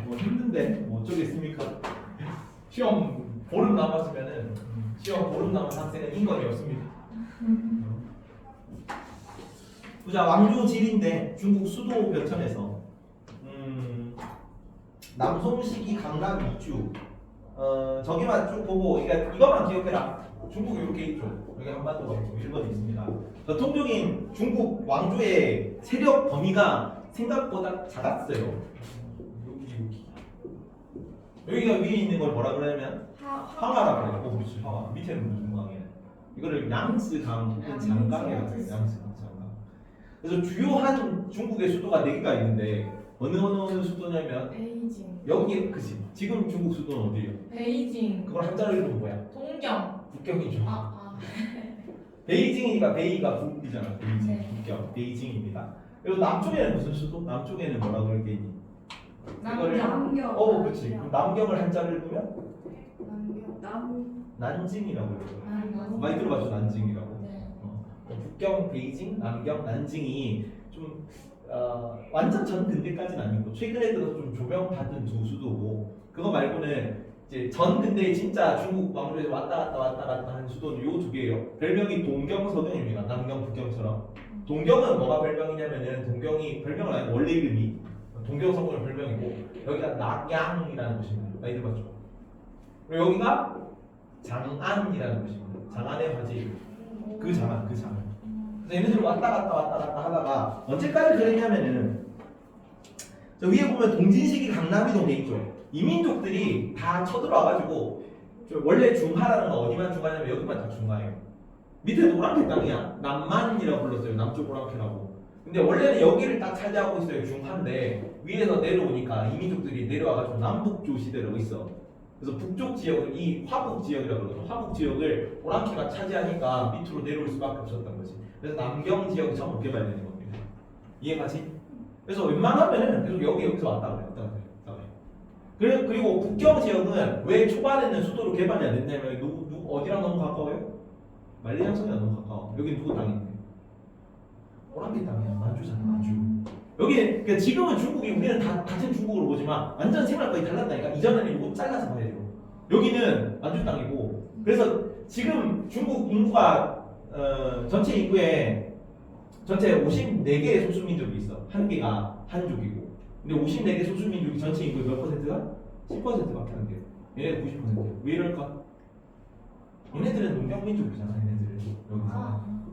뭐 힘든데 뭐 어쩌겠습니까? 시험 보름 남았으면은 시험 보름 남은 학생은 인권이 없습니다. 보자, 왕조질인데 중국 수도 변천에서 남송시기 강남 이주. 저기만 쭉 보고 그러니까 이것만 기억해라. 중국이 이렇게 있죠. 여기 한반도가 있고 일본이 있습니다. 통종인 중국 왕조의 세력 범위가 생각보다 작았어요. 여기가 위에 있는 걸 뭐라 그러냐면 황하라고 해요. 그렇지, 황하. 밑에는 무슨 강이야? 이거를 양스강 혹은 장강이라고 해요. 양스강, 장강. 그래서 주요한 중국의 수도가 4개가 있는데 어느 수도냐면 베이징. 여기 그치. 지금 중국 수도는 어디예요? 베이징. 그걸 한자로 읽으면 뭐야? 동경. 북경이죠. 아. 베이징이니까 베이가 북이잖아. 베이징, 네. 북경, 베이징입니다. 그리고 남쪽에는 무슨 수도? 남쪽에는 뭐라 그럴 게 있니? 남경. 그렇지. 그럼 남경을 한자로 읽으면 남경. 난징이라고 읽어요. 난징. 많이 들어봤죠, 난징이라고. 네. 북경, 베이징, 남경, 난징이 좀 완전 전 근대까지는 아니고 최근에 들어서 좀 조명받은 두 수도고, 그거 말고는 이제 전 근대에 진짜 중국 왕조에서 왔다 갔다 한 수도는 요 2개예요. 별명이 동경, 서경입니다. 남경, 북경처럼. 동경은 뭐가 별명이냐면은 동경이 별명은 아니고 원래 이름이 동경 성군의 별명이고, 여기가 낙양이라는 곳입니다. 많이 들어봤죠? 그리고 여기가 장안이라는 곳입니다. 장안의 화제. 그 장안. 그래서 얘네들 왔다 갔다 하다가 언제까지 그랬냐면은 저 위에 보면 동진시기 강남이동 돼 있죠. 이 민족들이 다 쳐들어와가지고 원래 중하라는 건 어디만 중하냐면 여기만 다 중하예요. 밑에도 오랑캐 땅이야. 남만이라고 불렀어요. 남쪽 오랑캐라고. 근데 원래는 여기를 딱 차지하고 있어요. 중하인데 위에서 내려오니까 이 민족들이 내려와가지고 남북조 시대라고 있어. 그래서 북쪽 지역을 이 화북 지역이라고 그러거든. 화북 지역을 오랑캐가 차지하니까 밑으로 내려올 수밖에 없었던 거지. 그래서 남경 지역이 전부 개발되는 겁니다. 이해가지? 그래서 웬만하면은 계속 여기서 왔다 그래요. 그리고 북경 지역은 왜 초반에는 수도로 개발이 안 됐냐면 어디랑 너무 가까워요? 만리장성이랑 너무 가까워. 여기 누구 땅인데? 오랑캐 땅이야. 만주잖아, 만주. 여기 그러니까 지금은 중국이 우리는 다 같은 중국으로 보지만 완전 생활권이 달랐다니까. 이전에는 이거 잘라서 봐야 돼요. 여기는 만주 땅이고, 그래서 지금 중국 인구가 전체 인구의 전체 54개의 소수민족이 있어. 한 개가 한족이고. 근데 54개 소수민족이 전체 인구의 몇 퍼센트가? 10%밖에 안 돼요. 얘네가 90%예요. 왜 이럴까? 얘네들은 농경민족이잖아. 얘네들은 여기서.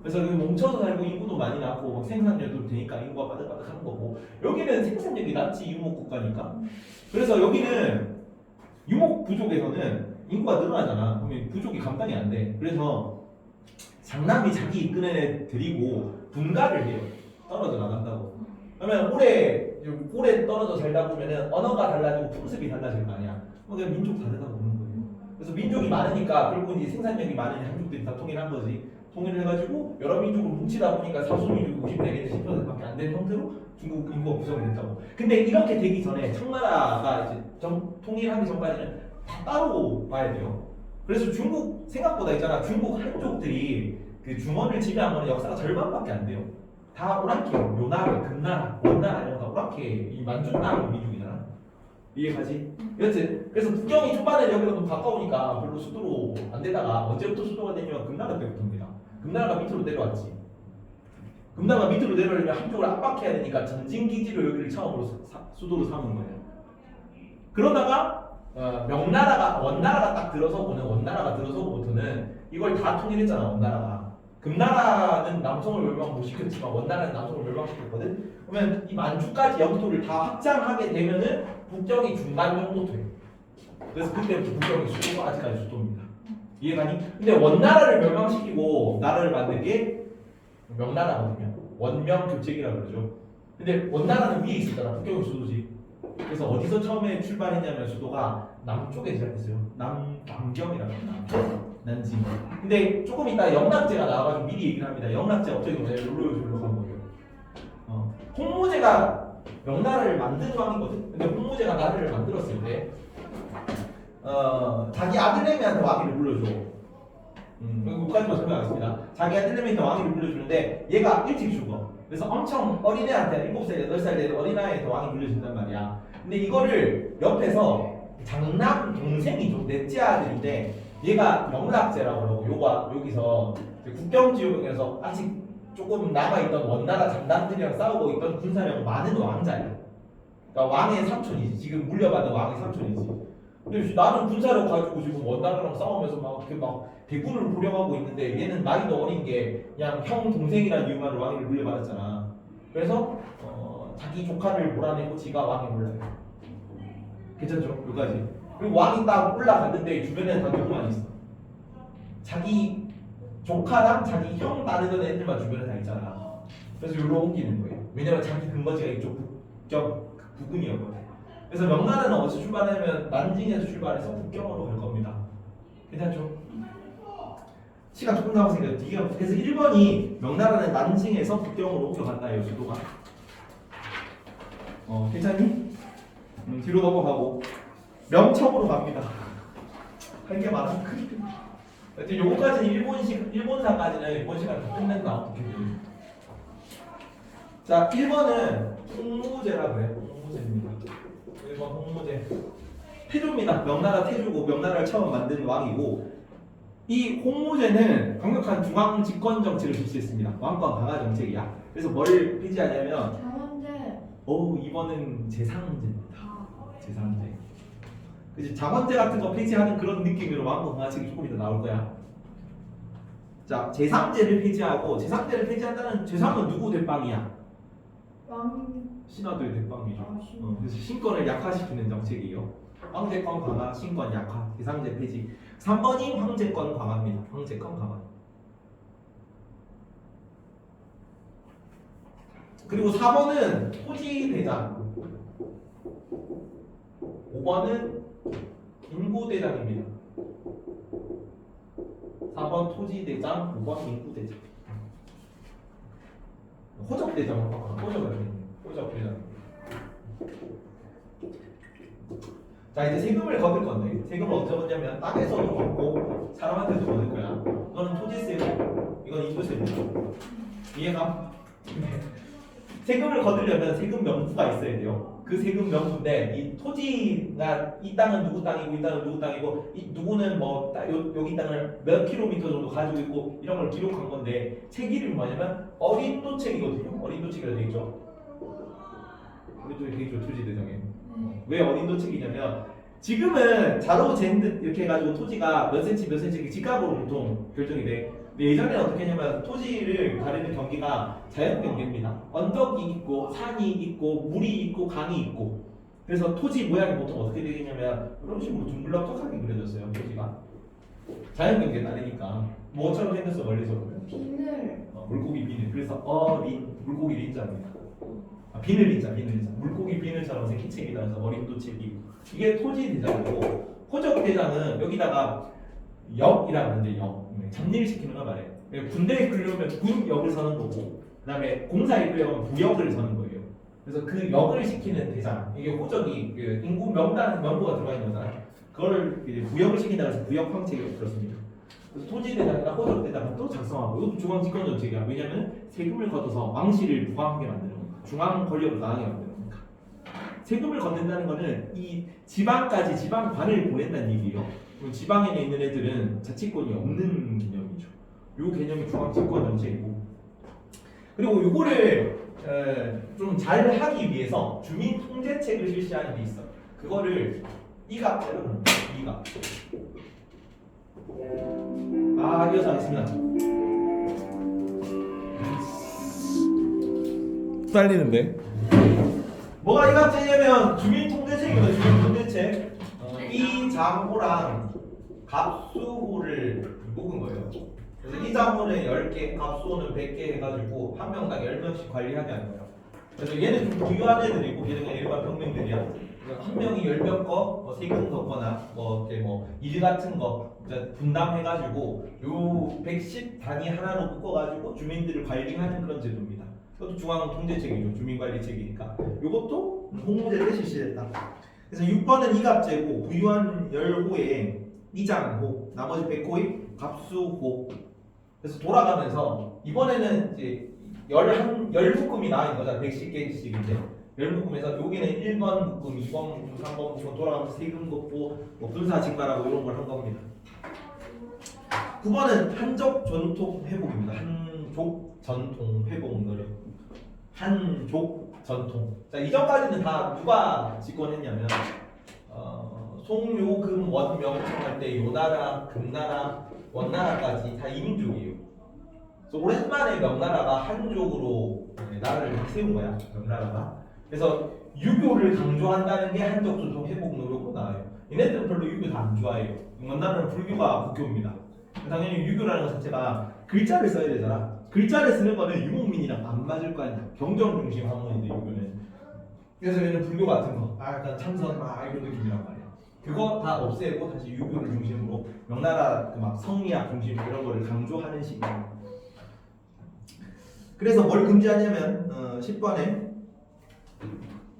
그래서 여기 뭉쳐서 살고 인구도 많이 낳고 막 생산력도 되니까 인구가 빠득빠득 하는 거고, 여기는 생산력이 낮지. 유목국가니까. 그래서 여기는 유목 부족에서는 인구가 늘어나잖아. 그러면 부족이 감당이 안 돼. 그래서 장남이 자기 이끄는 애 데리고 분가를 해요. 떨어져 나간다고. 그러면 오래 떨어져 살다 보면은 언어가 달라지고 풍습이 달라질 거 아니야. 그냥 민족 다르다고 보는 거예요. 그래서 민족이 많으니까 결국 이제 생산력이 많은 한족들이 다 통일한 거지. 통일을 해가지고 여러 민족으로 뭉치다 보니까 소수민족이 54개에서 10%밖에 안 되는 형태로 중국 인구가 구성이 됐다고. 근데 이렇게 되기 전에 청나라가 이제 통일하기 전까지는 다 따로 봐야 돼요. 그래서 중국 생각보다 있잖아. 중국 한족들이 그 중원을 지배한 거는 역사가 절반밖에 안 돼요. 다 오랑캐요. 요나라, 금나라, 원나라 이런 거 다 오랑캐. 이 만주 땅 민족이잖아. 이해가지? 여튼 그래서 북경이 초반에 여기가 좀 가까우니까 별로 수도로 안 되다가 언제부터 수도가 되냐면 금나라 때부터입니다. 금나라가 밑으로 내려왔지. 금나라가 밑으로 내려오려면 한쪽을 압박해야 되니까 전진 기지로 여기를 처음으로 수도로 삼은 거예요. 그러다가 명나라가 원나라가 딱 들어서부터는 이걸 다 통일했잖아. 원나라가. 금나라는 남성을 멸망 못 시켰지만 원나라는 남성을 멸망시켰거든. 그러면 이 만주까지 영토를 다 확장하게 되면은 북경이 중간 정도 돼. 그래서 그때부터 북경이 수도가 아직까지 수도입니다. 이해가니? 근데 원나라를 멸망시키고 나라를 만든 게 명나라거든요. 원명교책이라고 그러죠. 근데 원나라는 위에 있었잖아. 북경이 수도지. 그래서 어디서 처음에 출발했냐면 수도가 남쪽에 시작했어요. 남경이라고 해요. 난징. 근데 조금 이따 영락제가 나와가지고 미리 얘기를 합니다. 영락제 어떻게 룰루요줄로 간 거예요. 홍무제가 명나라를 만든 왕이거든. 근데 홍무제가 나라를 만들었을 때 자기 아들내미한테 왕위를 물려줘. 여기까지만 설명하겠습니다. 자기 아들내미한테 왕위를 물려주는데 얘가 일찍 죽어. 그래서 엄청 어린애한테 7살, 8살 된 어린아이한테 왕이 물려준단 말이야. 근데 이거를 옆에서 장남 동생이 좀 넷째 아들인데 얘가 명락제라고 그러고 요가 여기서 국경지역에서 아직 조금 남아있던 원나라 장남들이랑 싸우고 있던 군사력 많은 왕자야. 그러니까 왕의 삼촌이지. 지금 물려받은 왕의 삼촌이지. 근데 나는 군사력 가지고 지금 원나라랑 싸우면서 막 대군을 호령하고 있는데 얘는 나이도 어린 게 그냥 형 동생이라는 이유만으로 왕위를 물려받았잖아. 그래서 자기 조카를 몰아내고 지가 왕에 올라요. 괜찮죠? 여기까지. 그리고 왕이 딱 올라갔는데 주변에는 다 누구만 있어. 자기 조카랑 자기 형 따르던 애들만 주변에 다 있잖아. 그래서 여기로 옮기는 거예요. 왜냐면 자기 근거지가 이쪽 북경 부근이었거든. 그래서 명나라는 어디서 출발하냐면 난징에서 출발해서 북경으로 갈 겁니다. 괜찮죠? 시간 조금 남았으니까 뒤가 그래서 1번이 명나라는 난징에서 북경으로 옮겨간다예요. 수도가. 괜찮니? 뒤로 넘어가고 명청으로 갑니다. 할 게 많아. 하여튼 요거까지는 일본사까지는 일본 시간 다 끝낸다 어떻게든. 자 1번은 홍무제라 그래. 홍무제입니다. 1번 홍무제. 태조입니다. 명나라 태조고 명나라를 처음 만든 왕이고 이 홍무제는 강력한 중앙 집권 정책을 실시했습니다. 왕권 강화 정책이야. 그래서 뭘 폐지하냐면 장원제. 2번은 제상제입니다. 제상제. 그치 장원제 같은 거 폐지하는 그런 느낌으로 왕권 강화책이 조금 이따 나올 거야. 자 제상제를 폐지하고 제상제를 폐지한다는 제상은 누구 대빵이야? 왕. 신하도의 대빵이죠. 신. 그래서 신권을 약화시키는 정책이에요. 황제권 강화, 신권 약화, 제상제 폐지. 3번이 황제권 강화입니다. 황제권 강화. 그리고 4번은 토지대장. 5번은 인구대장입니다. 4번 토지대장, 5번 인구대장. 호적대장을 바꿔. 호적대장. 자 이제 세금을 거둘 건데 세금을 어디서 걷냐면 땅에서도 걷고 사람한테도 거둘 거야. 이거는 토지세고 이건 인구세입니다. 이해가? 세금을 거두려면 세금 명부가 있어야 돼요. 그 세금 명부인데 이 토지가 이 땅은 누구 땅이고 이 땅은 누구 땅이고 이 누구는 뭐 여기 땅을 몇 킬로미터 정도 가지고 있고 이런 걸 기록한 건데 책 이름이 뭐냐면 어린도책이거든요. 어린도책이라고 되어 있죠. 우리도 되어 있죠. 토지대장에. 왜 어린도책이냐면 지금은 자로 잰 듯 이렇게 해가지고 토지가 몇 센치 몇 센치 집값으로 보통 결정이 돼. 근데 예전에는 어떻게 했냐면 토지를 가리는 경계가 자연 경계입니다. 언덕이 있고 산이 있고 물이 있고 강이 있고 그래서 토지 모양이 보통 어떻게 되겠냐면 이런 식으로 둥글럭적하게 그려졌어요. 토지가 자연 경계에 따르니까 뭐처럼 생겼어 멀리서 보면 비늘. 물고기 비늘. 그래서 어린 물고기 린자입니다. 비늘 린자 물고기 비늘처럼 생긴 책이다. 그래서 어린도책이 이게 토지 대장이고 호적 대장은 여기다가 역이라고 하는데 잡일 시키는 거 말이에요. 군대에 끌려오면 군역을 서는 거고 그다음에 공사에 끌려오면 부역을 서는 거예요. 그래서 그 역을 시키는 대장 이게 호적이 그 인구 명부가 들어가 있는 거잖아요. 그거를 이제 부역을 시킨다고 해서 부역 황책이 그렇습니다. 그래서 토지 대장이나 호적 대장은 또 작성하고 이것도 중앙 집권 정책이야. 왜냐면 세금을 걷어서 왕실을 부강하게 만드는 거니까 중앙 권력을 강하게 만드는 거니까. 세금을 걷는다는 거는 이 지방까지 지방관을 보낸다는 얘기예요. 지방에 있는 애들은 자치권이 없는 개념이죠. 요 개념이 중앙 집권 정책이고 그리고 요거를 좀 잘 하기 위해서 주민 통제책을 실시하는 게 있어. 그거를 이갑제라고 합니다. 이갑. 이어서 하겠습니다. 딸리는데. 뭐가 이갑제냐면 주민 통제책이거든. 주민 통제책. 이장호랑 갑수호를 뽑은 거예요. 그래서 이장호는 10개, 갑수호는 100개 해가지고 한 명당 10명씩 관리하게 하는 거예요. 그래서 얘는 좀 부유한 애들이고 얘는 그냥 일반 평민들이야. 그래서 한 명이 10몇 거 세금 걷거나 일 같은 거 분담해가지고 요 110 단위 하나로 묶어가지고 주민들을 관리하는 그런 제도입니다. 그것도 중앙 통제책이죠. 주민관리책이니까. 요것도 홍무제 때 실시됐다. 그래서 6번은 이갑제고 부유한 10호에 이장호, 나머지 100호의 갑수호. 그래서 돌아가면서 이번에는 이제 열 묶음이 나와 있는 거잖아. 110개씩인데 열 묶음에서 여기는 1번 묶음, 2번 묶음, 3번 묶음 돌아가면서 세금 걷고 뭐 분사 증가라고 이런 걸 한 겁니다. 9번은 한족 전통 회복입니다. 한족 전통 회복 노력. 한족 전통. 자, 이전까지는 다 누가 집권했냐면 송요금 원명청할 때 요나라, 금나라, 원나라까지 다 이민족이에요. 그래서 오랜만에 명나라가 한족으로 나라를 세운 거야. 명나라가. 그래서 유교를 강조한다는 게 한족 전통 회복 노력으로 나와요. 얘네들은 별로 유교 다 안 좋아해요. 원나라는 불교가 국교입니다. 당연히 유교라는 것 자체가 글자를 써야 되잖아. 글자를 쓰는 거는 유목민이랑 안 맞을 거 아니야. 경정 중심 학문인데 유교는. 그래서 얘는 불교 같은 거, 약간 참선 이런 느낌이란 말이야. 그거 다 없애고 다시 유교를 중심으로 명나라 막 성리학 중심 이런 거를 강조하는 식이에요. 그래서 뭘 금지하냐면 10번에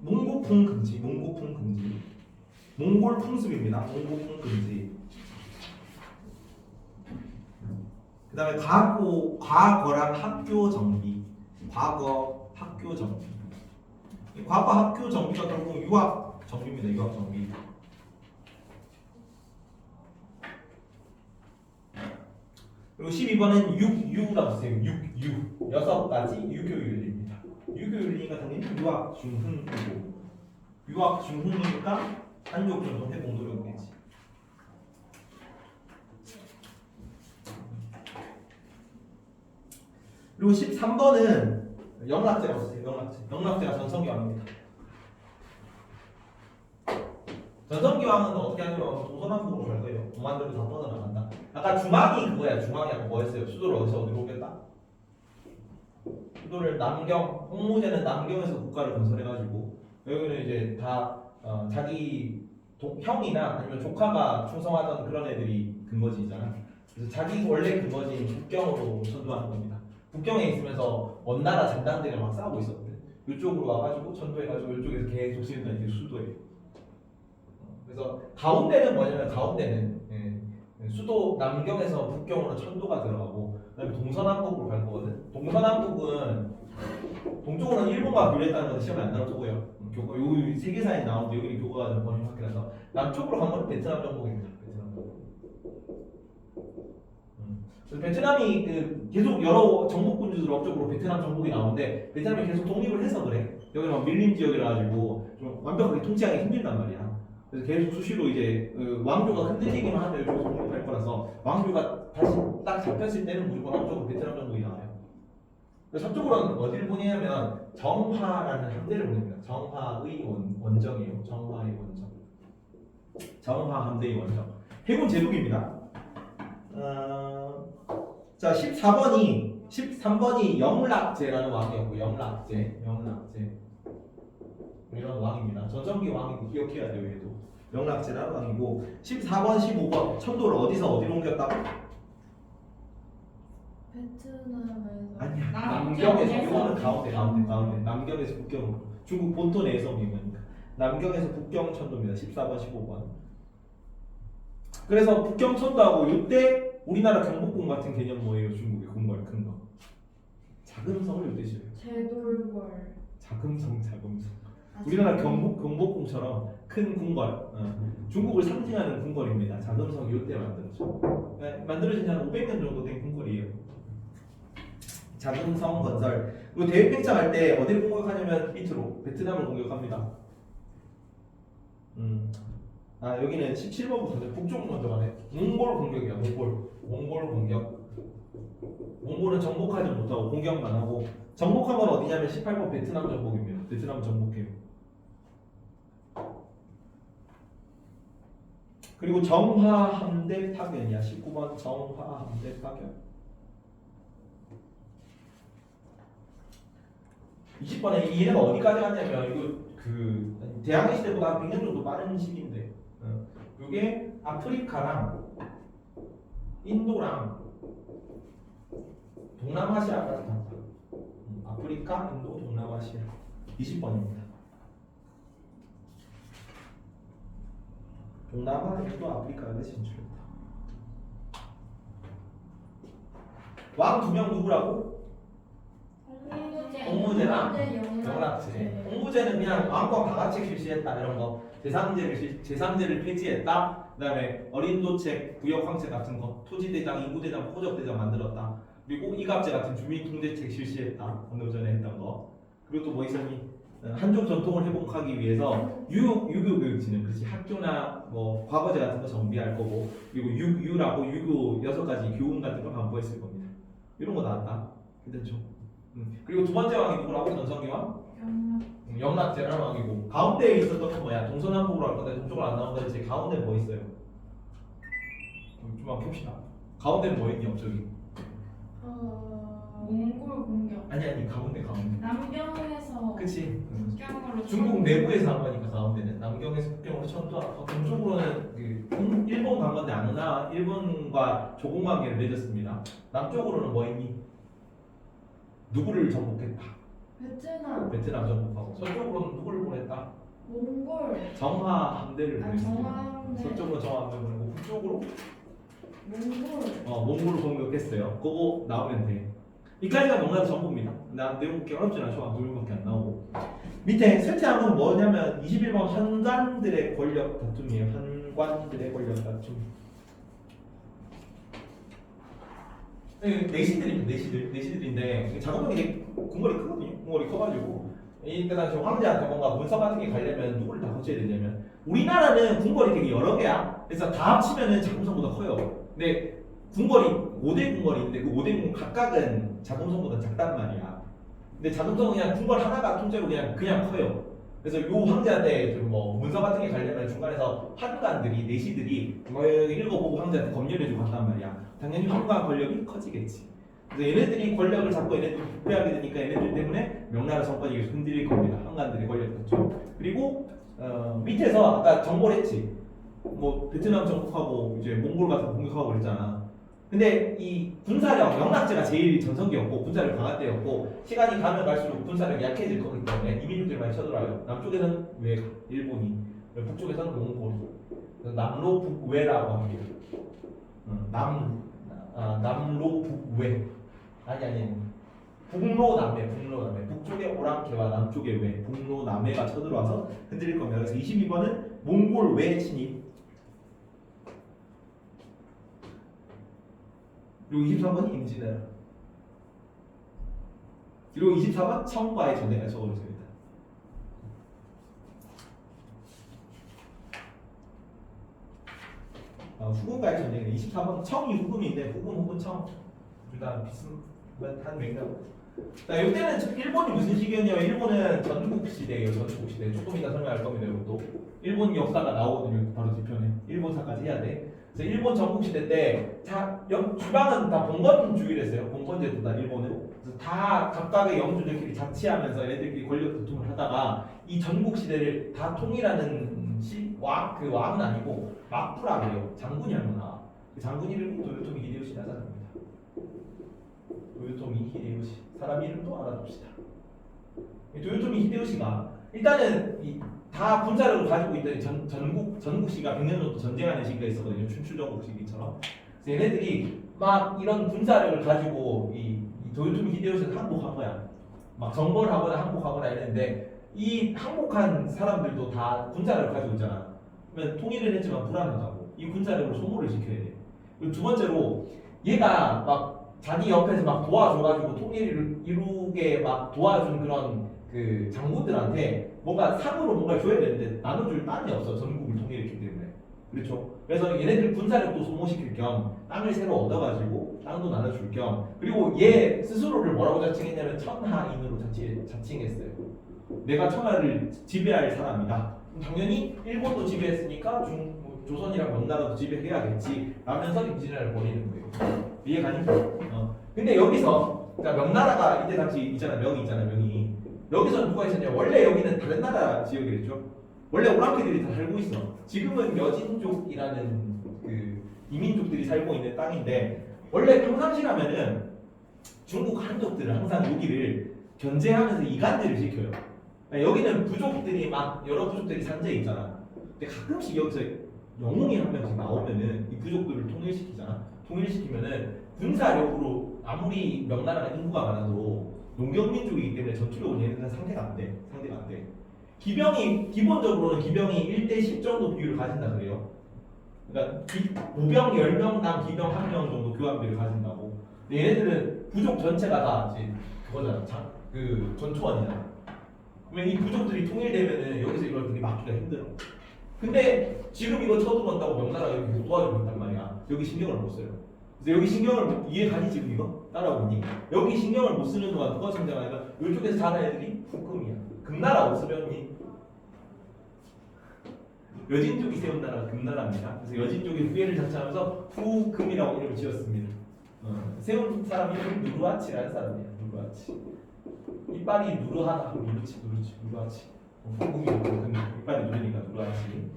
몽고풍 금지, 몽고풍 금지, 몽골 풍습입니다. 몽고풍 금지. 그 다음에 과거랑 학교 정비, 과거 학교 정비. 과거 학교 정비가 결국 유학 정비입니다. 유학 정비. 그리고 12번은 6U라고 써요. 6U. 6가지 유교윤리입니다. 유교윤리가 당연히 유학 중흥이고, 유학 중흥이니까 한족 전통 회복 노력이겠지. 그리고 13번은 영락제라고 써요. 영락제가 전성기왕입니다. 전성기왕은 어떻게 하냐면 동서남북으로 갈 거예요. 동안대로 다 뻗어나간다. 아까 중앙이 그거야. 중앙이 아까 뭐였어요? 수도를 어디로 옮겼다? 수도를 남경, 홍무제는 남경에서 국가를 건설해가지고 여기는 이제 다 자기 형이나 아니면 조카가 충성하던 그런 애들이 근거지잖아. 그래서 자기 원래 근거지인 북경으로 전도하는 겁니다. 북경에 있으면서 원나라 잔당들이랑 막 싸우고 있었거든. 이쪽으로 와가지고 전도해가지고 이쪽에서 계속 쓰인다. 이게 수도예요. 그래서 가운데는 뭐냐면 가운데는 수도 남경에서 북경으로 천도가 들어가고 그다음에 동서남북으로 갈 거거든. 동서남북은 동쪽으로는 일본과 교류했다는 것은 시험에 안 나올 거고요. 교과 요 세계사에 나오는데 여기 교과가 좀 번역 학교라서 남쪽으로 간 건 베트남 정복입니다. 베트남 정복. 그래서 베트남이 계속 여러 정복군주들 업적으로 베트남 정복이 나오는데 베트남이 계속 독립을 해서 그래. 여기는 막 밀림 지역이라 가지고 좀 완벽하게 통치하기 힘들단 말이야. 그래서 계속 수시로 이제 왕조가 흔들리기만 하면 이쪽에서 독립할 거라서 왕조가 다시 딱 잡혔을 때는 무조건 한쪽으로 베트남 정복이 나와요. 그래서 서쪽으로는 어디를 보내냐면 정화라는 함대를 보냅니다. 정화의 원정이에요. 정화의 원정. 정화 함대의 원정. 해군 제독입니다. 자 13번이 영락제라는 왕이었고 영락제 이런 왕입니다. 전성기 왕이고 기억해야 돼요. 얘도 영락제라는 왕이고 14번 15번 천도를 어디서 어디로 옮겼다고? 베트남에서 아니야. 남경에서 이거는 가운데 남경에서 북경으로 중국 본토 내에서 옮긴 거니까 남경에서 북경 천도입니다. 14번 15번. 그래서 북경 천도하고 이때 우리나라 경복궁 같은 개념 뭐예요? 중국의 궁궐 큰 거. 자금성을 의미해요. 제돌궐. 자금성. 우리나라 경복궁처럼 큰 궁궐. 중국을 상징하는 궁궐입니다. 자금성이 이때 만들어져. 만들어진 지 한 500년 정도 된 궁궐이에요. 자금성 건설. 그리고 대외 팽창할 때 어디를 공격하냐면 밑으로 베트남을 공격합니다. 여기는 17번부터 북쪽 먼저 가네. 몽골 공격이야. 몽골 공격. 몽골은 정복하지 못하고 공격만 하고 정복한 건 어디냐면 18번 베트남 정복입니다. 베트남 정복해요. 그리고 정화 함대 파견이야. 19번 정화 함대 파견. 20번에 얘네가 어디까지 갔냐면 이거 대항해 시대보다 100년 정도 빠른 시기인데 이게 아프리카랑 인도랑 동남아시아까지 갔다. 아프리카, 인도, 동남아시아. 20번입니다. 동남아, 인도, 아프리카에 진출했다. 왕 2명 누구라고? 옹무제랑 영락제. 영락제. 옹무제는 그냥 왕권 가가책 실시했다 이런 거. 제상제를 폐지했다. 그다음에 어린도책, 구역황책 같은 거, 토지대장, 인구대장, 호적대장 만들었다. 그리고 이갑제 같은 주민통제책 실시했다. 방금 전에 했던 거. 그리고 또 뭐 있었니? 한족 전통을 회복하기 위해서 유교 교육진은 그렇지 학교나 뭐 과거제 같은 거 정비할 거고 그리고 유라고 유교 6가지 교훈 같은 걸 반포했을 겁니다. 이런 거 나왔다. 괜찮죠? 그리고 두 번째 왕이 누구라고? 전성기왕? 영락제라는 왕이고 가운데에 있었던 건 뭐야? 동서남북으로 할 건데 동쪽으로 안 나온 거지. 가운데 뭐 있어요? 좀만 봅시다. 가운데는 뭐 있니? 저기 몽골 공격. 아니 가운데 남경에서 그치. 북경으로 중국 내부에서 한 거니까 가운데는 남경에서 북경으로 천도하고 동쪽으로는 일본 간 건데 안 오나 일본과 조공 관계를 맺었습니다. 남쪽으로는 뭐 있니? 누구를 정복했다? 베트남 정복하고 서쪽으로는 누구를 보냈다? 몽골. 정화 함대를 보냈습니다. 정화함대. 서쪽으로 정화 함대 보내고 북쪽으로 몽골. 몽골을 공격했어요. 그거 나오면 돼. 이까지가 명나라 전부입니다. 나 내용 그렇게 어렵진 않죠. 한 2명밖에 안 나오고. 밑에 쇠퇴한 건 뭐냐면 21번 현관들의 권력 다툼이에요. 현관들의 권력 다툼. 내시들인데 작업력이 되게 궁궐이 크거든요. 궁궐이 커가지고 이때 당시 황제한테 뭔가 문서 같은 게 가려면 누구를 다 거쳐야 되냐면 우리나라는 궁궐이 되게 여러 개야. 그래서 다 합치면은 자금성보다 커요. 근데 궁궐이 5대 궁궐이 있는데 그 5대 궁궐 각각은 자금성보다 작단 말이야. 근데 자금성은 그냥 궁궐 하나가 통째로 그냥 커요. 그래서 요 황제한테 좀 뭐 문서 같은 게 가려면 중간에서 한관들이 내시들이 뭐 읽어보고 황제한테 검열해주고 한단 말이야. 당연히 한관 권력이 커지겠지. 그래서 얘네들이 권력을 잡고 얘네들이 부패하게 되니까 얘네들 때문에 명나라 정권이 계속 흔들릴 겁니다. 한관들의 권력이죠. 그리고 밑에서 아까 정보를 했지. 뭐 베트남 정복하고 이제 몽골 같은 거 공격하고 그랬잖아. 근데 이 군사력, 영락제가 제일 전성기였고 군사력 강할 때였고 시간이 가면 갈수록 군사력이 약해질 거기 때문에 이민족들이 많이 쳐들어와요. 남쪽에서는 외가, 일본이, 북쪽에서는 몽골, 남로 북외라고 합니다. 남로 북외 아니 북로 남해 북쪽에 오랑캐와 남쪽에 외 북로 남해가 쳐들어와서 흔들릴 겁니다. 그래서 22번은 몽골 외 침입. 그리고 23번이 임진왜란. 그리고 24번 청과의 전쟁을 적어주십니다. 후금과의 전쟁은 24번 청이 후금인데 후금 청 둘 다 비슷한 맥락. 자, 이때는 일본이 무슨 시기였냐면 일본은 전국 시대예요. 전국 시대. 조금 이따 설명할 겁니다. 이것도 일본 역사가 나오거든요. 바로 뒤편에 일본사까지 해야 돼. 그래서 일본 전국 시대 때 주방은 다 봉건주의를 했어요. 봉건제도다 일본은. 그래서 다 각각의 영주들끼리 자치하면서 얘네들끼리 권력 다툼을 하다가 이 전국 시대를 다 통일하는 그 왕은 아니고 막부라 그래요. 장군이 한 거나. 그 장군 이름이 도요토미 히데요시 나자입니다. 도요토미 히데요시. 사람 이름도 알아둡시다. 도요토미 히데요시가 일단은 다 군사력을 가지고 있던 전국시가 100년 정도 전쟁하는 시기가 있었거든요. 춘추 전국 시기처럼. 그래서 얘네들이 막 이런 군사력을 가지고 이 도요토미 히데요시를 항복한 거야. 막 정벌을 하거나 항복하거나 이랬는데 이 항복한 사람들도 다 군사력을 가지고 있잖아. 그러면 통일을 했지만 불안하다고. 이 군사력을 소모를 시켜야 돼. 그리고 두 번째로 얘가 막 자기 옆에서 막 도와줘가지고 통일을 이루게 막 도와준 그런 그 장군들한테 뭔가 상으로 뭔가 줘야 되는데 나눠줄 땅이 없어. 전국을 통일했기 때문에. 그렇죠. 그래서 얘네들 군사력도 소모시킬 겸 땅을 새로 얻어가지고 땅도 나눠줄 겸 그리고 얘 스스로를 뭐라고 자칭했냐면 천하인으로 자칭했어요. 내가 천하를 지배할 사람이다. 당연히 일본도 지배했으니까 조선이랑 명나라도 지배해야겠지 라면서 임진왜란을 벌이는 거예요. 이해가니? 근데 여기서 그러니까 명나라가 이때 당시 있잖아. 명이 여기서 누가 있었냐? 원래 여기는 다른 나라 지역이랬죠. 원래 오랑캐들이 다 살고 있어. 지금은 여진족이라는 그 이민족들이 살고 있는 땅인데 원래 평상시라면은 중국 한족들은 항상 여기를 견제하면서 이간질을 시켜요. 그러니까 여기는 부족들이 막 여러 부족들이 산재 있잖아. 근데 가끔씩 여기서 영웅이 한 명씩 나오면은 이 부족들을 통일시키잖아. 통일시키면은 군사력으로 아무리 명나라가 인구가 많아도 농경민족이기 때문에 전투력으로 얘네들은 상대가 안 돼. 상대가 안 돼. 기병이 기본적으로는 기병이 1대 10 정도 비율을 가진다 그래요. 그러니까 무병 10명당 기병 1명 정도 교환비를 가진다고. 근데 얘네들은 부족 전체가 다 이제 그거잖아. 그 전초원이잖아. 그러면 이 부족들이 통일되면은 여기서 이걸 되게 막기가 힘들어. 근데 지금 이거 쳐들어온다고 명나라가 이렇게 계속 도와주고 있단 말이야. 여기 신경을 못 써요. 그래서 여기 신경을 이해가니 지금 이거? 따라오니? 여기 신경을 못 쓰는 동안 누가 성장하니까 이쪽에서 자란 애들이 후금이야. 금나라 어디서 배웠니? 여진족이 세운 나라가 금나라입니다. 그래서 여진족이 후예를 자처하면서 후금이라고 이름을 지었습니다. 세운 사람 이름이 누르하치라는 사람이야. 누르하치. 이빨이 누르하다. 누르치. 후금이 금 이빨이 누르니까 누르하치.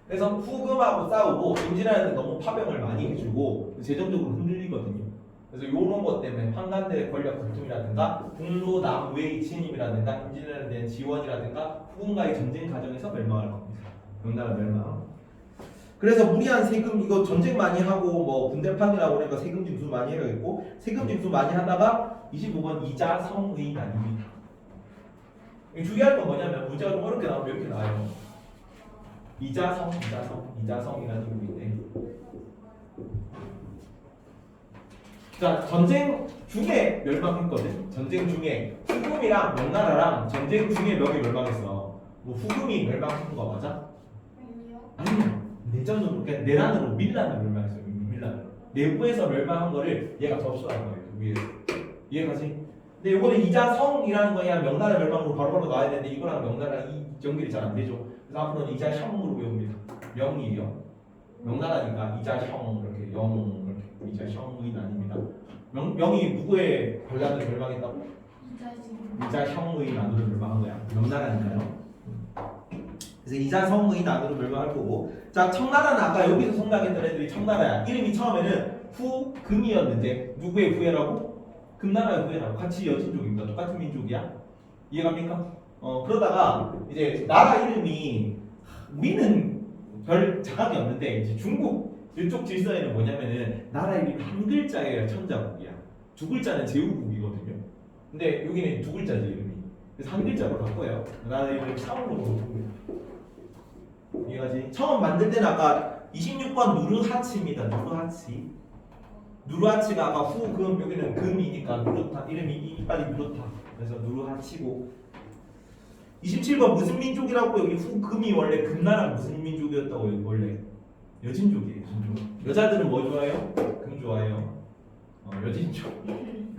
그래서 후금하고 싸우고 임진왜란은 너무 파병을 많이 해주고 재정적으로 흔들리거든요. 그래서 이런 것 때문에 환관들의 권력 다툼이라든가 국로 남웨이 침입이라든가 임진왜란에 대한 지원이라든가 후금과의 전쟁 과정에서 멸망할 겁니다. 명나라 멸망. 그래서 무리한 세금 이거 전쟁 많이 하고 뭐 군대판이라고 그러니까 세금 징수 많이 해야겠고 세금 징수 많이 하다가 25번 이자성의 난입니다. 주의할 건 뭐냐면 문제가 좀 어렵게 나오면 이렇게 나와요. 이자성이라는 이름인데. 자, 전쟁 중에 멸망했거든. 전쟁 중에 후금이랑 명나라랑 전쟁 중에 명이 멸망했어. 뭐 후금이 멸망한 거 맞아? 아니요. 내전으로 그러니까 내란으로 밀란으로 멸망했어요. 밀란으로. 내부에서 멸망한 거를 얘가 접수한 거예요. 위에서. 이해가지? 근데 이거는 이자성이라는 거야 명나라 멸망으로 바로바로 나와야 되는데 이거랑 명나라 이 연결이 잘 안 되죠. 그래서 앞으로는 이자형으로 외웁니다. 명이에요. 명나라니까 이자형 이렇게 영 이렇게 이자형이 난입니다. 명이 누구의 반란을 멸망했다고? 이자형의 난으로 멸망한 거야. 명나라니까요. 그래서 이자성의 난으로 멸망할 거고. 자, 청나라는 아까 여기서 성장했던 애들이 청나라야. 이름이 처음에는 후금이었는데 누구의 후예라고? 금나라의 후예라고. 같이 여진족입니다. 똑같은 민족이야. 이해갑니까? 그러다가 이제 나라 이름이 우리는 별 자각이 없는데 이제 중국 이쪽 질서에는 뭐냐면은 나라 이름이 한 글자예요. 천자국이야. 두 글자는 제후국이거든요. 근데 여기는 두 글자지 이름이. 그래서 한 글자로 바꿔요. 나라 이름을 처음으로 바꿉니다. 이해가지? 처음 만들 때는 아까 26번 누르하치입니다. 누르하치. 누르하치가 아까 후금 여기는 금이니까 누르타 이름이 이빨이 누르타. 그래서 누르하치고 27번 무슨 민족이라고 여기 후금이 원래 금나라 무슨 민족이었다고 원래 여진족이에요. 여진족. 여자들은 뭐 좋아해요? 금 좋아해요. 여진족.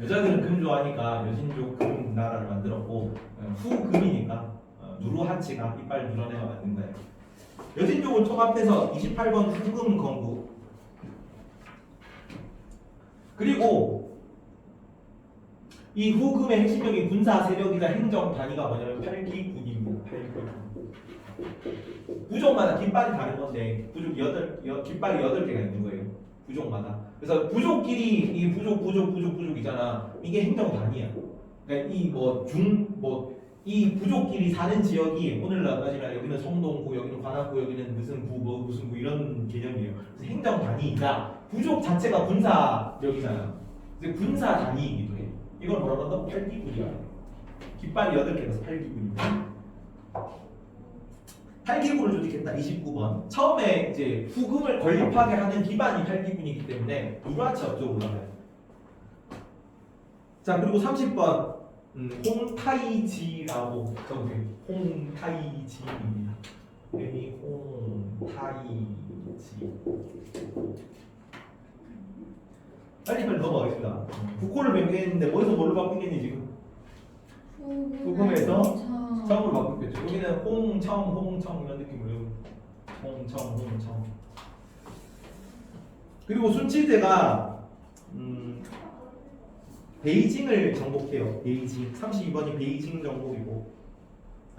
여자들은 금 좋아하니까 여진족 금나라를 만들었고 후금이니까 누르하치가 이빨 누러내가 만든 거예요. 여진족을 통합해서 28번 후금 건국. 그리고 이 후금의 핵심적인 군사 세력이자 행정 단위가 뭐냐면 팔기군입니다. 팔기군. 부족마다 깃발이 다른 건데 깃발이 8개가 있는 거예요. 부족마다. 그래서 부족끼리 이 부족이잖아. 이게 행정 단위야. 그러니까 이 부족끼리 사는 지역이 오늘날까지는 여기는 성동구, 여기는 관악구, 여기는 무슨 구, 무슨 구 이런 개념이에요. 그래서 행정 단위이자 부족 자체가 군사력이잖아. 그래서 군사 단위이기도 해. 이걸 뭐라고 한다? 팔기군이야. 깃발이 8개라서 팔기군입니다. 팔기군을 조직했다. 29번. 처음에 이제 후금을 건립하게 하는 기반이 팔기군이기 때문에 누르하치 업적으로 나가요. 자, 그리고 30번 홍타이지라고 적으세요. 홍타이지입니다. 여기 홍타이지. 빨리 넘어가겠습니다. 국호를 변경했는데 어디서 뭘로 바꾸겠니 지금? 후금에서 청으로 바꾸겠죠. 여기는 홍청 이런 느낌으로 홍청. 그리고 순칠대가 베이징을 정복해요. 베이징. 32번이 베이징 정복이고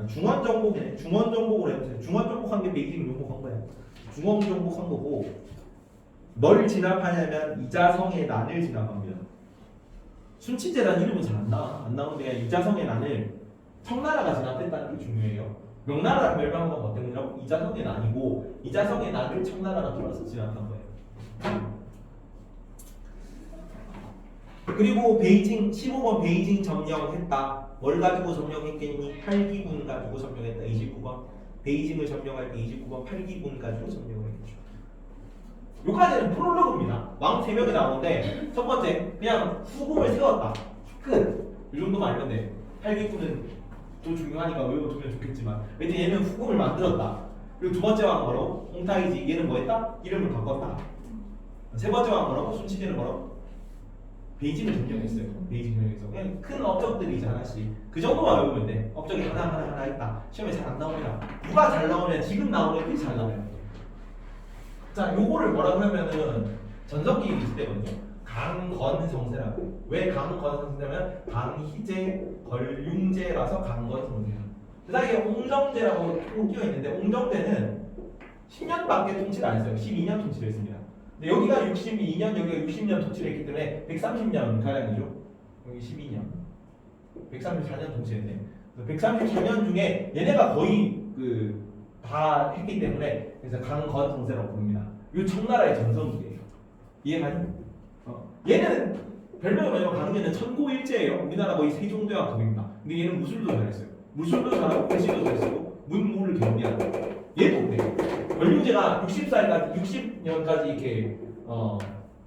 중원 정복이네. 중원 정복을 해보세요. 중원 정복한 게 베이징 정복한 거야. 중원 정복한 거고 뭘 진압하냐면 이자성의 난을 진압합니다. 순치제라는 이름은 잘 안 나오는데 이자성의 난을 청나라가 진압했다는 게 중요해요. 명나라가 멸망한 건 뭐 때문이라고? 이자성의 난이고 이자성의 난을 청나라가 돌아서 진압한 거예요. 그리고 베이징 15번 베이징 점령했다. 뭘 가지고 점령했겠니? 8기군 가지고 점령했다. 29번 베이징을 점령할 때 29번 8기군 가지고 점령을 했죠. 요까지는 프롤로그입니다. 왕 3명이 나오는데 첫 번째 그냥 후궁을 세웠다. 끝. 이 정도만 알면 돼. 8기군은 또 중요하니까 외워두면 좋겠지만 일단 얘는 후궁을 만들었다. 그리고 두 번째 왕은 뭐라고? 홍타이지. 얘는 뭐 했다? 이름을 바꿨다. 세 번째 왕은 뭐라고? 순치제는 뭐라고? 베이징을 점령했어요. 베이징 점령해서 그냥 큰 업적들이 하나씩 그 정도만 외우면 돼. 업적이 하나 있다. 시험에 잘 안 나오냐? 누가 잘 나오면 지금 나오는 애들이 잘 나와요. 자, 요거를 뭐라고 하면은 전성기 있을 때거든요. 강건성세라고. 왜 강건성세냐면 강희제, 걸융제라서 강건성세야. 그 사이에 옹정제라고 끼어 있는데 옹정제는 10년밖에 통치를 안 했어요. 12년 통치를 했습니다. 근데 여기가 62년, 여기가 60년 통치를 했기 때문에 130년 가량이죠. 여기 12년, 134년 통치했네. 134년 중에 얘네가 거의 다 했기 때문에 그래서 강건성세라고 부릅니다. 이 청나라의 전성기예요. 이해가니? 얘는 별명이 뭐냐면 강제는 천고일제예요. 우리나라 거의 세종대왕 급입니다. 근데 얘는 무술도 잘했어요. 무술도 잘하고 글씨도 잘 쓰고 문무를 겸비하고 얘도 그래요. 걸융제가 60년까지 이렇게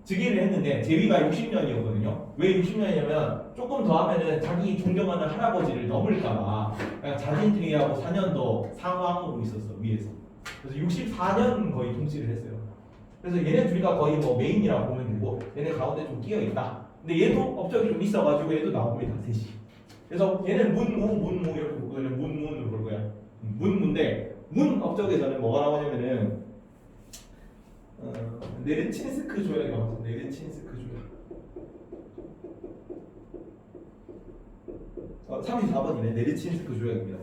즉위를 했는데 제위가 60년이었거든요. 왜 60년이냐면 조금 더 하면은 자기 존경하는 할아버지를 넘을까봐 그냥 자진퇴위하고 4년 더 상황으로 있었어 위에서. 그래서 64년 거의 통치를 했어요. 그래서 얘네 둘이가 거의 뭐 메인이라고 보면 되고 얘네 가운데 좀 끼어 있다. 근데 얘도 업적이 좀 있어가지고 얘도 나옵니다 셋이. 그래서 얘는 문무 이렇게 볼 거예요. 문문으로 볼 거야. 문무인데 문 업적에서는 뭐가 나오냐면은 네르친스크 조약이 나왔어. 네르친스크 조약. 34번이네. 네르친스크 조약입니다.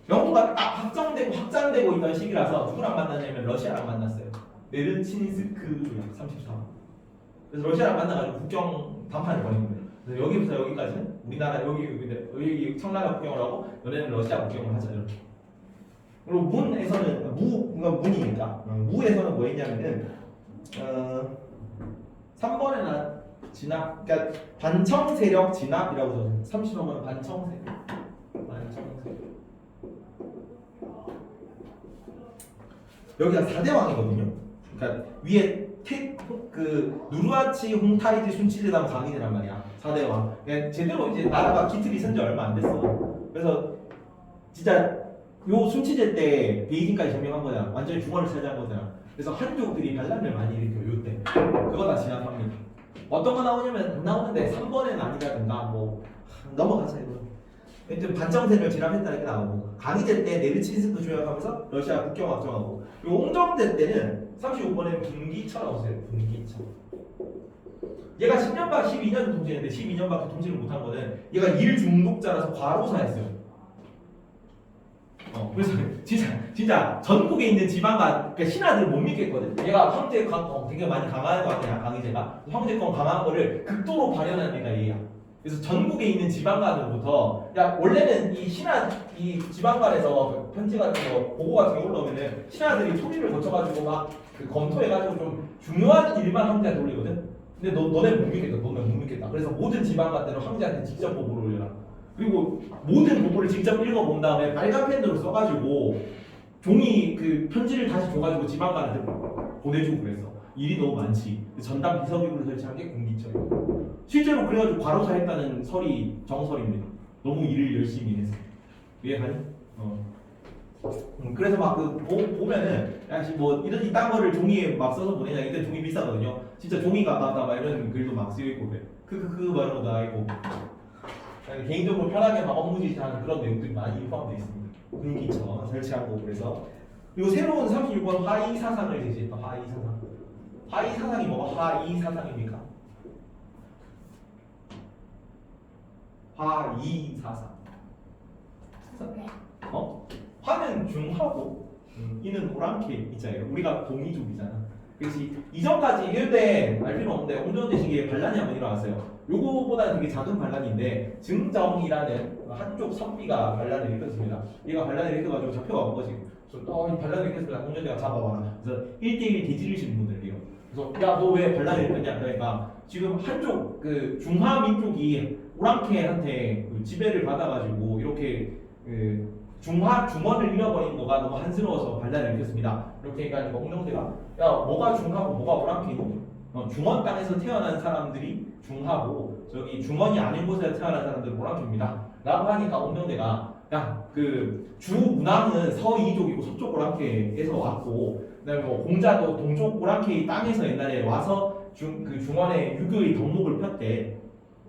영토가 딱 확장되고 있던 시기라서 누구랑 만났냐면 러시아랑 만났어요. 네르친스크 조약 34번. 그래서 러시아랑 만나가지고 국경談판을 벌인 거예요. 그래서 여기부터 여기까지는 우리나라 여기 청나라 국경을 하고 너네는 러시아 국경을 하자 이렇게. 그리고 문에서는 그러니까 문이니까 무에서는 뭐 했냐면은 3번에는 진압, 그러니까 반청 세력 진압이라고 적어요. 35번은 반청 세력. 여기가 4대 왕이거든요. 그러니까 위에 누르하치, 홍타이지, 순치제당, 강인이란 말이야. 4대 왕. 그러니까 제대로 이제 나라가 기틀이 선 지 얼마 안 됐어. 그래서 진짜 요 순치제 때 베이징까지 점령한 거잖아. 완전히 중원을 차지한 거잖아. 그래서 한족들이 반란을 많이 일으켜 요때. 그거 다 진압합니다. 어떤 거 나오냐면 안 나오는데 3번에는 아니라든가 뭐 넘어가자 이거. 하여튼 반청세를 진압했다는 게 나오고 강희제 때 네르친스크 조약하면서 러시아 국경 확정하고 요 옹정제 때는 35번에는 분기처 나오세요. 분기처. 얘가 10년밖에 12년 통치했는데 12년밖에 통치를 못한 거는 얘가 일 중독자라서 과로사했어요. 그래서 진짜 전국에 있는 지방가 그러니까 신하들 못 믿겠거든. 얘가 황제권 되게 많이 강한 거 같아요. 강희제가 황제권 강한 거를 극도로 발현한 애가 얘야. 그래서 전국에 있는 지방가들부터 야 원래는 이 신하 이 지방간에서 편지 같은 거 보고 같은 게 올라오면은 신하들이 토리를 거쳐가지고 막 검토해가지고 좀 중요한 일만 황제한테 올리거든. 근데 너네 못 믿겠다. 너네 못 믿겠다. 그래서 모든 지방간들은 황제한테 직접 보고를 올려라. 그리고 모든 보고를 직접 읽어본 다음에 빨간 펜으로 써가지고 종이 편지를 다시 줘가지고 지방간한테 보내주고 그랬어. 일이 너무 많지. 전담 비서기구를 설치한 게 공기처예요. 실제로 그래가지고 과로사했다는 설이 정설입니다. 너무 일을 열심히 해서. 이해가니? 그래서 막 보면은 야씨 뭐 이딴 거를 종이에 막 써서 보내냐. 이때 종이 비싸거든요. 진짜 종이가 아깝다 막 이런 글도 막 쓰여 있고 그래. 말하는 것도 아니고. 개인적으로 편하게 막 업무지시하는 그런 내용들이 많이 포함되어 있습니다. 분기처 설치한 거 그래서 그리고 새로운 36번 하이 사상을 제시했다. 하이 사상. 하이 사상이 뭐가 하이 사상입니까? 하이 사상. 화는 중하고 이는 노란게 있잖아요. 우리가 동이족이잖아. 그렇지. 이전까지 이럴 때 알 필요 없는데 옹정제 시기에 반란이 한번 일어났어요. 요거보다는 되게 작은 반란인데 증정이라는 한쪽 선비가 반란을 일으켰습니다. 얘가 반란을 일으켜가지고 잡혀간 거지. 그래서 이 반란을 일으켰으면 옹정제가 잡아와라. 그래서 1대1 대지르시는 분들이에요. 그래서 야 너 왜 반란을 일으켰냐 그러니까 지금 한쪽 그 중화 민족이 오랑캐한테 그 지배를 받아가지고 이렇게 그 중원을 잃어버린 거가 너무 한스러워서 반란을 일으켰습니다. 이렇게 얘기하니까 옹룡대가 야 뭐가 중하고 뭐가 오랑캐니? 중원 땅에서 태어난 사람들이 중하고 저기 중원이 아닌 곳에서 태어난 사람들은 오랑캐입니다. 라고 하니까 옹룡대가 야 그 주문왕은 서이족이고 서쪽 오랑캐에서 왔고 그다음에 뭐 공자도 동쪽 오랑캐 땅에서 옛날에 와서 그 중원에 유교의 덕목을 폈대.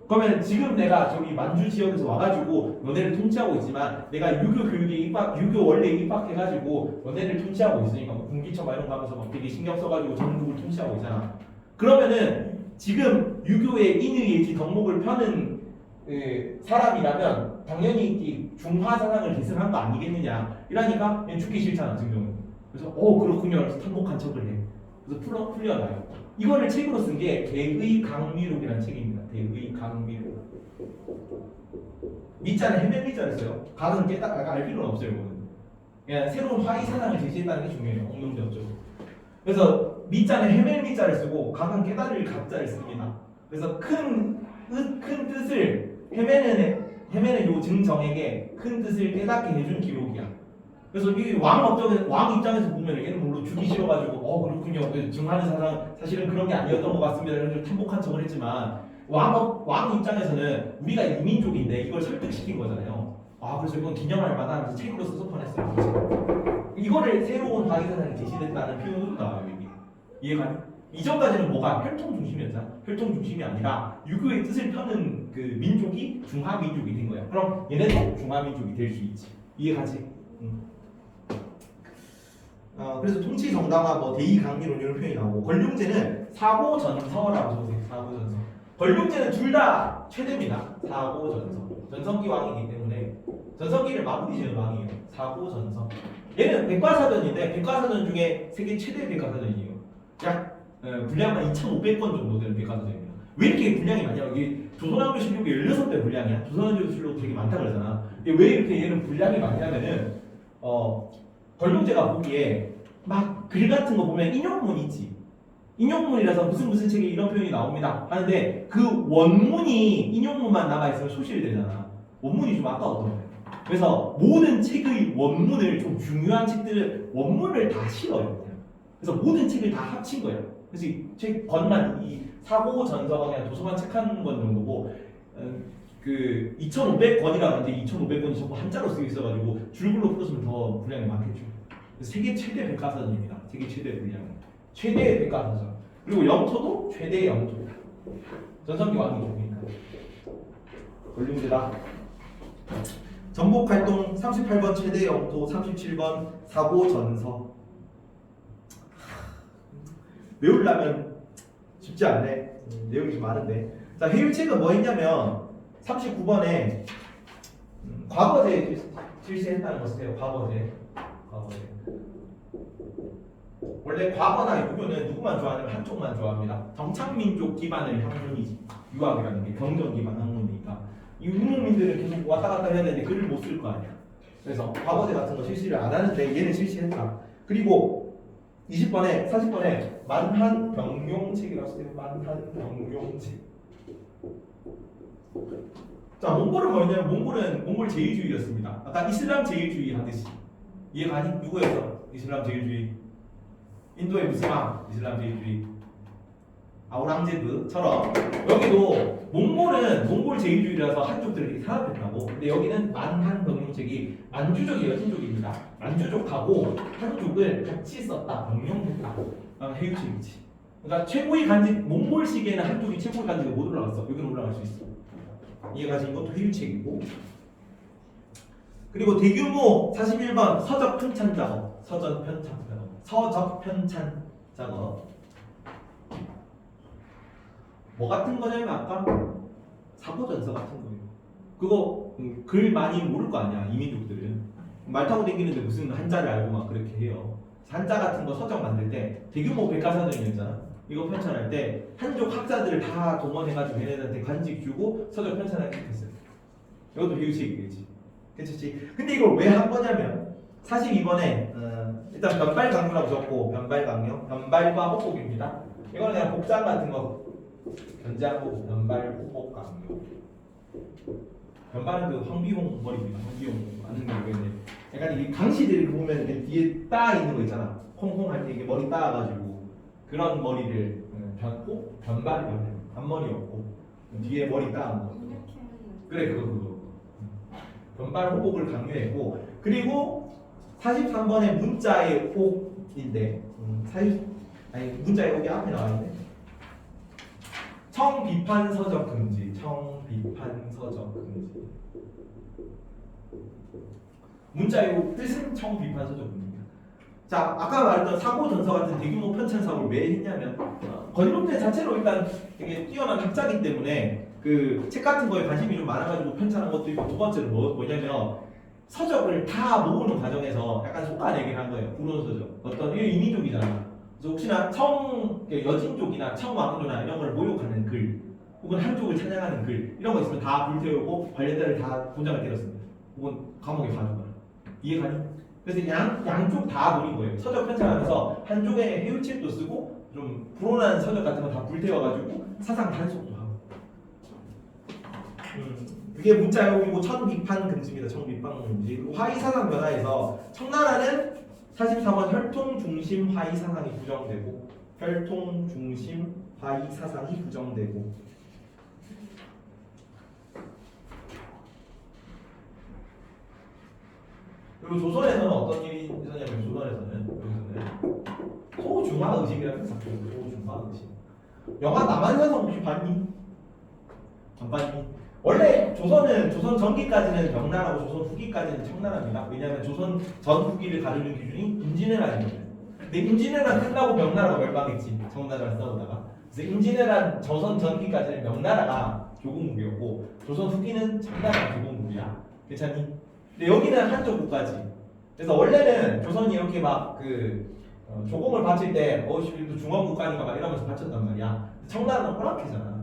그러면 지금 내가 저기 만주 지역에서 와가지고 너네를 통치하고 있지만 내가 유교 교육에 유교 원리에 입학해가지고 너네를 통치하고 있으니까 뭐 군기처 막 이런 거 하면서 막 되게 신경 써가지고 전국을 통치하고 있잖아. 그러면은 지금 유교의 인의예지 덕목을 펴는 사람이라면 당연히 이 중화 사상을 계승한 거 아니겠느냐 이러니까 얘 죽기 싫잖아 증정은. 그래서 그렇군요. 그래서 탐복한 척을 해. 그래서 풀려나요. 이거를 책으로 쓴 게 대의 강미록이라는 책입니다. 대의 강미록. 밑자는 해변미자를 써요. 각은 깨딱 알 필요는 없어요. 이거는. 그냥 새로운 화의 사상을 제시했다는 게 중요해요. 옹룡대였죠. 그래서 밑자는 해변미자를 쓰고 각은 깨달을 각자를 씁니다. 그래서 큰 뜻을 헤매는 요 증정에게 큰 뜻을 깨닫게 해준 기록이야. 그래서 이 왕 입장에서 보면 얘는 물론 죽기 싫어가지고 그렇군요. 증하는 사상 사실은 그런 게 아니었던 것 같습니다. 이런 탐복한 척을 했지만 왕 입장에서는 우리가 이민족인데 이걸 설득시킨 거잖아요. 그래서 이건 기념할 만하면서 책으로 써서 보냈어요. 이거를 새로운 화의 사상이 제시됐다는 표현으로 나와요. 여기 이해가니? 이전까지는 뭐가 혈통 중심이었잖아. 혈통 중심이 아니라 유교의 뜻을 펴는 그 민족이 중화 민족이 된 거야. 그럼 얘네도 중화 민족이 될 수 있지. 이해가지? 그래서 통치 정당화, 뭐 대의 강미론 이런 표현이 나오고 권룡제는 사고 전서라고 적으세요. 사고 전서. 권룡제는 둘 다 최대입니다. 사고 전서. 전성기 왕이기 때문에 전성기를 마무리 지은 왕이에요. 사고 전서. 얘는 백과사전인데 백과사전 중에 세계 최대 백과사전이에요. 약 분량만 2,500권 정도 되는 백과사전입니다. 왜 이렇게 분량이 많냐? 이게 조선왕조 실록이 16배 분량이야. 조선왕조 실록 되게 많다 그러잖아. 왜 이렇게 얘는 분량이 많냐면은 권룡제가 보기에 막 글 같은 거 보면 인용문 있지. 인용문이라서 무슨 책에 이런 표현이 나옵니다 하는데 그 원문이 인용문만 남아있으면 소실되잖아. 원문이 좀 아까웠던 거예요. 그래서 모든 책의 원문을 좀 중요한 책들을 원문을 다 실어요. 그래서 모든 책을 다 합친 거예요. 그래서 이 책 권만 이 사고 전서가 그냥 도서관 책 한 권 정도고 그 2,500권이라 하는데 2,500권이 전부 한자로 쓰여 있어가지고 줄글로 풀었으면 더 분량이 많겠죠. 세계 최대 백과사전입니다. 세계 최대 분량, 최대 백과사전. 그리고 영토도 최대 영토. 전성기 왕이니까. 권룡제다. 전복활동 38번 최대 영토, 37번 사고 전서. 외우려면 쉽지 않네. 내용이 좀 많은데. 자, 해율책은 뭐 했냐면 39번에 과거제 실시했다는 거 쓰세요. 과거제. 원래 과거나 유교는 누구만 좋아하냐면 한쪽만 좋아합니다. 정착민족 기반의 학문이지. 유학이라는 게 경전 기반 학문이니까 이 유목민들은 계속 왔다 갔다 해야 되는데 글을 못 쓸 거 아니야. 그래서 과거제 같은 거 실시를 안 하는데 얘는 실시했다. 그리고 20번에 40번에 만한병용책이라고 써요. 만한병용책. 자, 몽골은 뭐였냐면 몽골은 몽골 제일주의였습니다. 아까 이슬람 제일주의 하듯이. 이해가니? 누구였어? 이슬람 제일주의. 인도의 무슨 왕? 이슬람 제일주의. 아우랑제브처럼 여기도 몽골은 몽골 제일주의라서 한족들이 산업했다고. 근데 여기는 만한병용책이 만주족이에요. 신족입니다. 만주족하고 한족을 같이 썼다. 병용했다. 해유책이지. 그러니까 최고의 간직 몽골 시기에는 한족이 최고의 간직을 못 올라갔어. 여기는 올라갈 수 있어. 이해가지? 이것도 해유책이고. 그리고 대규모 41번 서적 편찬 작업. 서적 편찬 작업. 뭐 같은 거냐면 아까 사고전서 같은 거예요. 그거 글 많이 모를 거 아니야. 이민족들은 말 타고 다니는데 무슨 한자를 알고 막 그렇게 해요. 한자 같은 거 서적 만들 때 대규모 백과사전이었잖아. 이거 편찬할 때 한족 학자들을 다 동원해가지고 얘네들한테 관직 주고 서적 편찬하게 했어요. 이것도 비유식이겠지. 괜찮지? 근데 이걸 왜 한 거냐면 42번에 일단 변발 강요라고 적고 변발 강요, 변발과 호복입니다. 이거는 그냥 복장 같은 거 견제한 거고 변발 호복 강요. 변발은 그 황비용 머리입니다. 황비용 아는 게 모르겠네. 약간 이 강시들 보면 이렇게 뒤에 따 있는 거 있잖아. 콩콩 할 때 이게 머리 따가지고 그런 머리를 변발이라고 앞머리였고 뒤에 머리 따은 거. 이렇게 하는 그래 그거. 변발 호복을 강요했고 그리고 43번에 문자의 혹인데 문자의 혹이 앞에 나와 있네. 청비판 서적 금지. 청비판 서적 금지. 문자의 혹 뜻은 청비판 서적 금지입니다. 자 아까 말했던 사고 전서 같은 대규모 편찬 사고를 왜 했냐면 건립대 자체로 일단 되게 뛰어난 학자이기 때문에 그 책 같은 거에 관심이 좀 많아가지고 편찬한 것도 있고 두 번째로 뭐냐면 서적을 다 모으는 과정에서 약간 속아내기를 한 거예요. 불온 서적. 어떤 이게 이민족이잖아. 그래서 혹시나 여진족이나 청왕조나 이런 걸 모욕하는 글, 혹은 한족을 찬양하는 글 이런 거 있으면 다 불태우고 관련자를 다 도장을 때렸습니다. 혹은 감옥에 가두거나. 이해가니? 그래서 양쪽 다 노린 거예요. 서적 편찬하면서 한쪽에 해유책도 쓰고 좀 불온한 서적 같은 거 다 불태워가지고 사상 단속도 하고. 그게 문자욕이고 청비판 금지입니다. 청비판 금지. 화의사상 변화에서 청나라는 44번 혈통 중심 화의 사상이 부정되고 혈통 중심 화의 사상이 부정되고 그리고 조선에서는 어떤 일이 있었냐면 조선에서는 소중화 의식이라는 게 있었고 소중화 의식. 영화 남한산성 혹시 봤니? 안 봤니? 원래 조선은 조선 전기까지는 명나라고 조선 후기까지는 청나라입니다. 왜냐하면 조선 전 후기를 가르는 기준이 임진왜란인 거예요. 근데 임진왜란 끝나고 명나라가 멸망했지. 청나라랑 싸우다가. 그래서 임진왜란 조선 전기까지는 명나라가 교국무기였고 조선 후기는 청나라가 교국무기야. 괜찮니? 근데 여기는 한쪽 국가지. 그래서 원래는 조선이 이렇게 막 조공을 바칠 때 중원국가니까 막 이러면서 바쳤단 말이야. 청나라는 허락해잖아.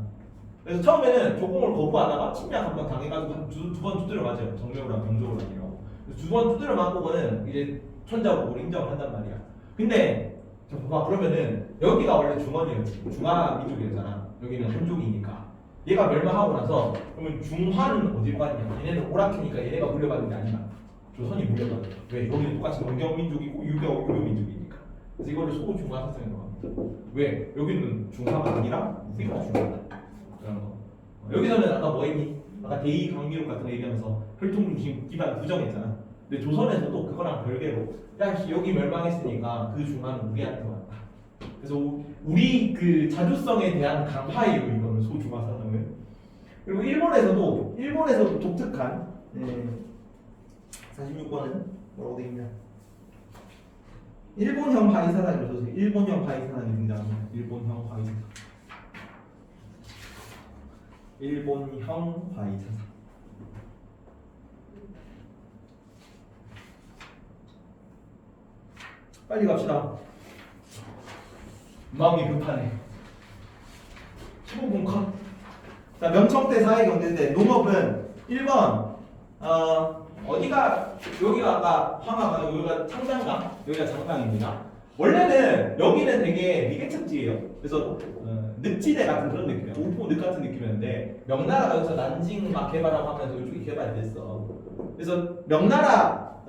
그래서 처음에는 조공을 거부하다가 침략 한번 당해가지고 두 번 두드려 맞아요. 정명우랑 병조우랑이라고. 두 번 두드려 맞고는 이제 천자국으로 인정을 한단 말이야. 근데 봐봐 그러면은 여기가 원래 중원이었지. 중화 민족이었잖아. 여기는 한족이니까. 얘가 멸망하고 나서 그러면 중화는 어딜 받냐? 얘네는 오락해니까 얘네가 물려받는 게 아니야. 조선이 물려받는 거야. 왜? 여기는 똑같이 농경민족이고 유교민족이니까. 그래서 이거를 소중화 사상이라고 합니다. 왜? 여기는 중화가 아니라 우리가 중화다. 그런 거. 여기서는 아까 뭐 했니? 아까 대의 강미록 같은 거 얘기하면서 혈통 중심 기반 부정했잖아. 근데 조선에서도 그거랑 별개로 야 여기 멸망했으니까 그 중화는 우리한테 왔다. 그래서 우리 그 자주성에 대한 강화예요. 이거는 소중화 사상은. 그리고 일본에서도 독특한 46번은 뭐라고 되어 있냐? 일본형 화의 사상이라고 써서 일본형 화의 사상이 등장합니다. 일본형 화의 사상. 일본형 화의 사상. 빨리 갑시다. 마음이 급하네. 15분 컷. 자, 명청대 사회경제인데 농업은 1번 어디가 여기가 아까 황하가 여기가 창장강 여기가 장강입니다. 원래는 여기는 되게 미개척지예요. 그래서 늪지대 같은 그런 느낌이야. 오포 늪 같은 느낌이었는데 명나라가 여기서 난징 막 개발하고 하면서 이쪽이 개발됐어. 그래서 명나라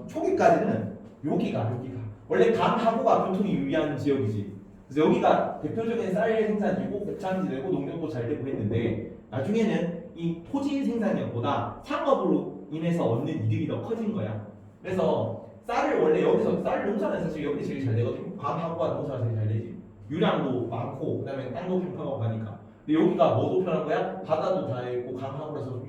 초기까지는 여기가 원래 강하고가 교통이 유리한 지역이지. 그래서 여기가 대표적인 쌀 생산지고 백창지되고 농경도 잘 되고 했는데 나중에는 이 토지 생산량보다 상업으로 인해서 얻는 이득이 더 커진 거야. 그래서 쌀을 원래 여기서 쌀 농사는 사실 여기 제일 잘 되거든요. 강하고가 농사가 제일 잘 되지. 유량도 많고 그다음에 땅도 평평하고 하니까. 근데 여기가 뭐도 편한 거야? 바다도 다 있고 강하고라서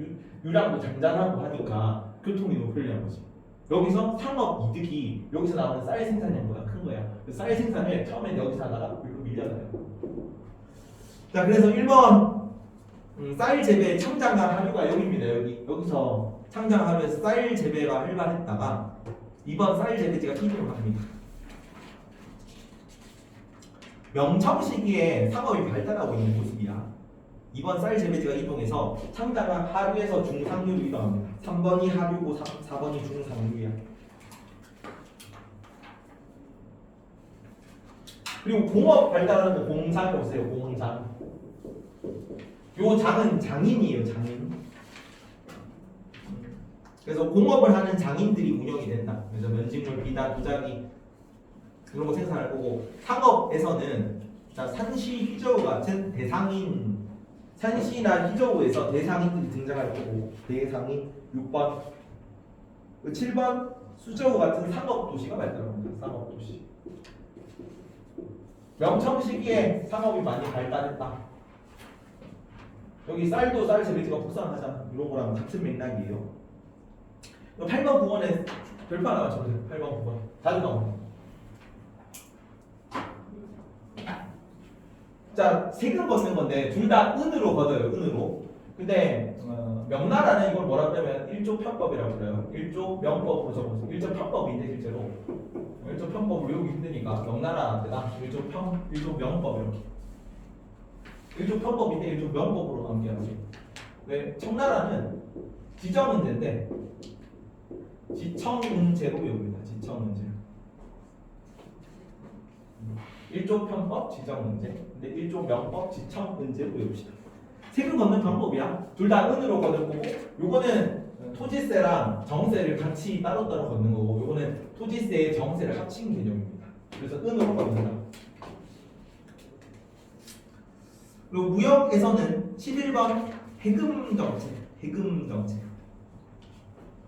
유량도 잔잔하고 하니까 교통이 너무 편리한 거지. 여기서 상업 이득이 여기서 나오는 쌀 생산량보다 큰 거야. 쌀 생산을 처음에 여기서 하다가 여기로 밀려나요. 자, 그래서 1번 쌀 재배 청장강 하류가 여기입니다. 여기서 청장 하류에서 쌀 재배가 활발했다가 2번 쌀 재배지가 이동을 합니다. 명청 시기에 상업이 발달하고 있는 모습이야. 2번 쌀 재배지가 이동해서 청장강 하류에서 중상류로 이동합니다. 3번이 하류고 4번이 중상류야. 그리고 공업 발달하는 거 공장이라고 써요. 공장. 요 장은 장인이에요. 장인. 그래서 공업을 하는 장인들이 운영이 된다. 그래서 면직물, 비단, 도자기 그런 거 생산할 거고, 상업에서는 자, 산시, 휘저우 같은 대상인, 산시나 휘저우에서 대상인들이 등장할 거고, 대상인 6번, 7번 수저우 같은 상업 도시가 발달합니다. 상업 도시. 명청 시기에 상업이 많이 발달했다. 여기 쌀도 쌀 재배지가 폭삭하잖아. 이런 거랑 같은 맥락이에요. 8번 9번에 별표 하나 맞춰보세요. 8번 9번 자주 나옵니다. 자, 색은 걷는 건데 둘 다 은으로 걷어요. 은으로. 근데 명나라는 이걸 뭐라고 하면 1조 편법이라고 불러요. 1조 명법으로 적어서 1조 편법인데 실제로 1조 편법을 외우기 힘드니까 명나라한테다 1조 명법 이렇게 1조 편법인데 1조 명법으로 암기하죠. 네, 청나라는 지정은제인데 지청은제로 외웁니다. 지청은제. 1조 편법 지정은제, 근데 1조 명법 지청은제로 외웁시다. 색은 걷는 방법이야. 둘 다 은으로 걷을 거고, 요거는 토지세랑 정세를 같이 따로따로 걷는 거고, 요거는 토지세의 정세를 합친 개념입니다. 그래서 은으로 걷는다. 그리고 무역에서는 11번 해금 정책, 해금 정책.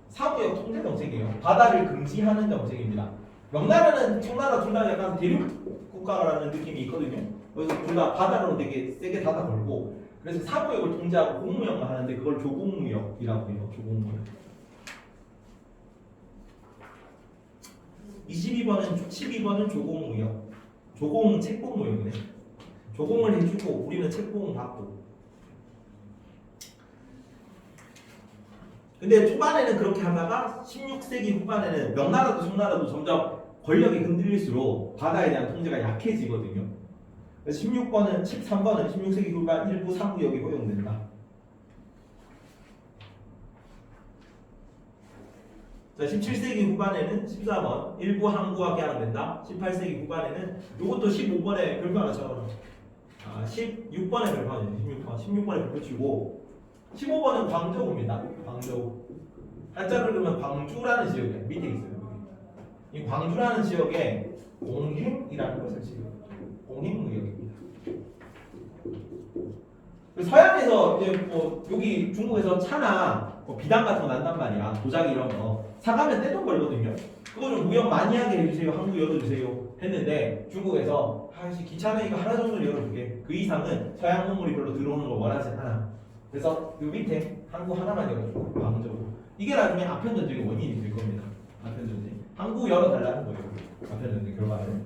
사무역 통제 정책이에요. 바다를 금지하는 정책입니다. 명나라는 청나라 둘 다 약간 대륙 국가라는 느낌이 있거든요. 그래서 둘 다 바다로 되게 세게 닫아 걸고, 그래서 사무역을 통제하고 공무역만 하는데 그걸 조공무역이라고 해요. 조공무역. 12번은 조공무역. 조공 채공무역이네. 조공을 해주고 우리는 채공 받고. 근데 초반에는 그렇게 하다가 16세기 후반에는 명나라도 청나라도 점점 권력이 흔들릴수록 바다에 대한 통제가 약해지거든요. 16번은 13번은 16세기 후반 일부 사무역이 허용된다. 자, 17세기 후반에는 14번 일부 항구가 개항된다. 18세기 후반에는 이것도 15번에 별표 하나 쳐라. 16번에 별표 하나 16번에 별표 치고 15번은 광저우입니다. 광저우. 한자로 그러면 광주라는 지역이 밑에 있어요. 이 광주라는 지역에 공행이라는 것을 지금 공행무역입니다. 서양에서 이제 뭐 여기 중국에서 차나 뭐 비단 같은 거 난단 말이야. 도자기 이런 거 사가면 떼돈 벌거든요. 그거 좀 무역 많이 하게 해주세요. 한국 열어주세요. 했는데 중국에서 귀찮아 이거 하나 정도 열어줄게. 그 이상은 서양 문물이 별로 들어오는 걸 원하지 않아. 그래서 그 밑에 한국 하나만 열어주고 광저우. 이게 나중에 아편 전쟁의 원인이 될 겁니다. 아편 전쟁. 한국 열어달라는 거예요. 아편 전쟁 결과는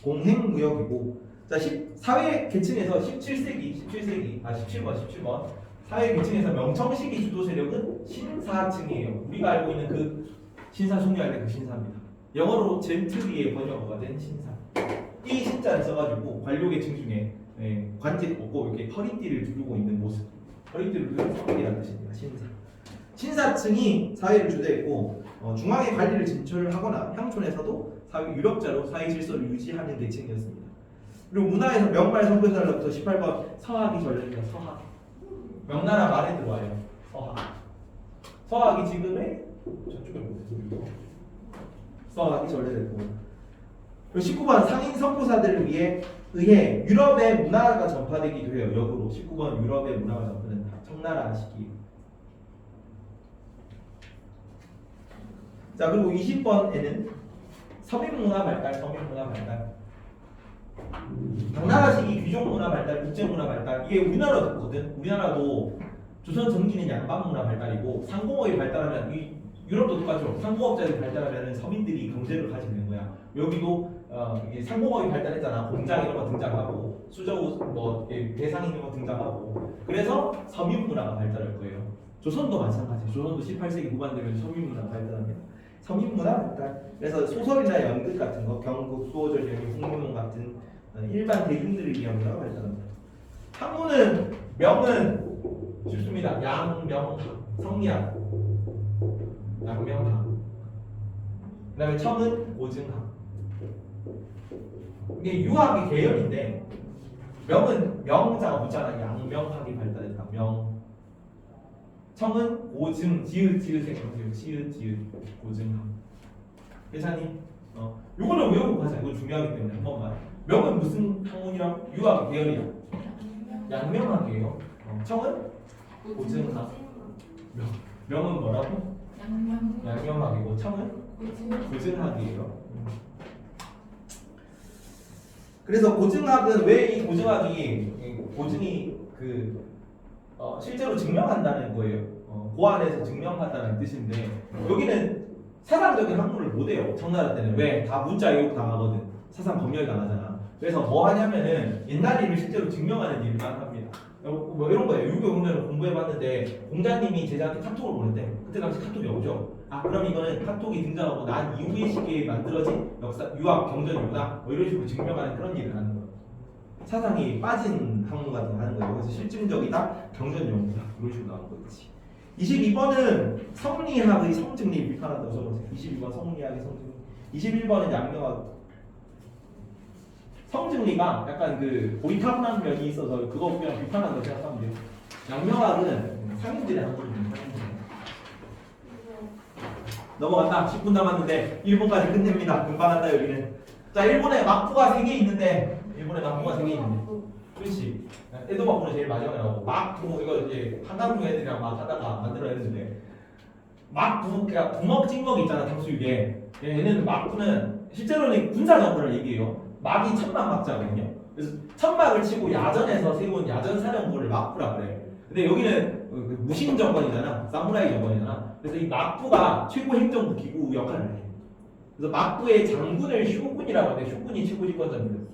공행무역이고. 자, 사회 계층에서 17번 사회 계층에서 명청시기 주도 세력은 신사층이에요. 우리가 알고 있는 그 신사 숭례할 때 그 신사입니다. 영어로 젠틀리의 번역어가 된 신사. 이 신자를 써가지고 관료 계층 중에 관직 없고 이렇게 허리띠를 두르고 있는 모습. 허리띠를 두르는 성이라는 뜻입니다. 신사. 신사층이 사회를 주도했고 중앙의 관리를 진출하거나 향촌에서도 사회 유력자로 사회 질서를 유지하는 계층이었습니다. 그리고 문화에서 명말 선교사로부터 18번 서학이 전례입니다. 서학. 명나라 말에 들어와요. 서학. 서학이 지금의 저쪽에 보세요. 서학이 전례됐고. 그리고 19번 상인 선교사들을 의해 유럽의 문화가 전파되기도 해요. 역으로 19번 유럽의 문화가 전파된다. 청나라 시기. 자, 그리고 20번에는 서민문화 발달, 서민문화 발달. 당나라 시기 귀족문화 발달, 국제문화 발달. 이게 우리나라거든. 우리나라도 조선 전기는 양반문화 발달이고 상공업이 발달하면 이 유럽도 똑같죠. 상공업자들이 발달하면 서민들이 경제를 가지는 거야. 여기도 이게 상공업이 발달했잖아. 공장 이런 거 등장하고 수저우 뭐 대상 이런 거 등장하고. 그래서 서민문화가 발달할 거예요. 조선도 마찬가지예요. 조선도 18세기 후반 되면 서민문화가 발달합니다. 서민문화 발달. 그래서 소설이나 연극 같은 거, 경극, 수호절, 연극, 홍문홍 같은 일반 대중들을 위한 문화가 발달합니다. 학문은 명은 쉽습니다. 양명 성리학, 양명학. 그다음에 청은 고증학. 이게 유학의 계열인데 명은 명자가 붙잖아. 양명학이 발달했다. 명. 청은 고증 지읒 생각 지읒 고증학. 괜찮니? 요거는 외우고 가자. 이거 중요하기 때문에 한 번만. 명은 무슨 학문이랑 유학 계열이야? 양명학이에요. 청은 고증학. 명은 뭐라고? 양명학이고 청은 고증학이에요. 그래서 고증학은 왜 이 고증이 실제로 증명한다는 거예요. 고안에서 증명한다는 뜻인데 여기는 사상적인 학문을 못해요. 청나라 때는 왜? 다 문자 유혹 당하거든. 사상 검열 당하잖아. 그래서 뭐 하냐면은 옛날 일을 실제로 증명하는 일만 합니다. 뭐 이런 거예요. 유교 공자를 공부해봤는데 공자님이 제자한테 카톡을 보냈대. 그때 당시 카톡이 없죠. 그럼 이거는 카톡이 등장하고 난 이후의 시기에 만들어진 역사, 유학 경전이구나. 뭐 이런 식으로 증명하는 그런 일을 하는 거예요. 사상이 빠진 학문 같은 거 하는 거예요. 그래서 실증적이다, 경전용이다 이런 식으로 나오는 거지. 22번은 성리학의 성증리 비판한다고 써보세요. 22번 성리학의 성증리. 21번은 양명학. 성증리가 약간 고리타분한 면이 있어서 그거 그냥 비판한다고 생각하면 돼요. 양명학은 상인들의 학문입니다. 넘어갔다. 10분 남았는데 1분까지 끝냅니다. 금방 한다 여기는. 자, 일본에 막부가 3개 있는데 그렇지. 에도 막부는 제일 마지막에 나오고 막부 이거 이제 한강중 애들이랑 막 하다가 만들어냈는데 막부 그러니까 부먹 찍먹 있잖아 탕수육에. 얘는 막부는 실제로는 군사 정권을 얘기해요. 막이 천막 막자거든요. 그래서 천막을 치고 야전에서 세운 야전 사령부를 막부라 그래. 근데 여기는 무신 정권이잖아. 사무라이 정권이잖아. 그래서 이 막부가 최고 행정부 기구 역할을 해. 그래서 막부의 장군을 쇼군이라고 하는데 쇼군이 최고 집권자입니다.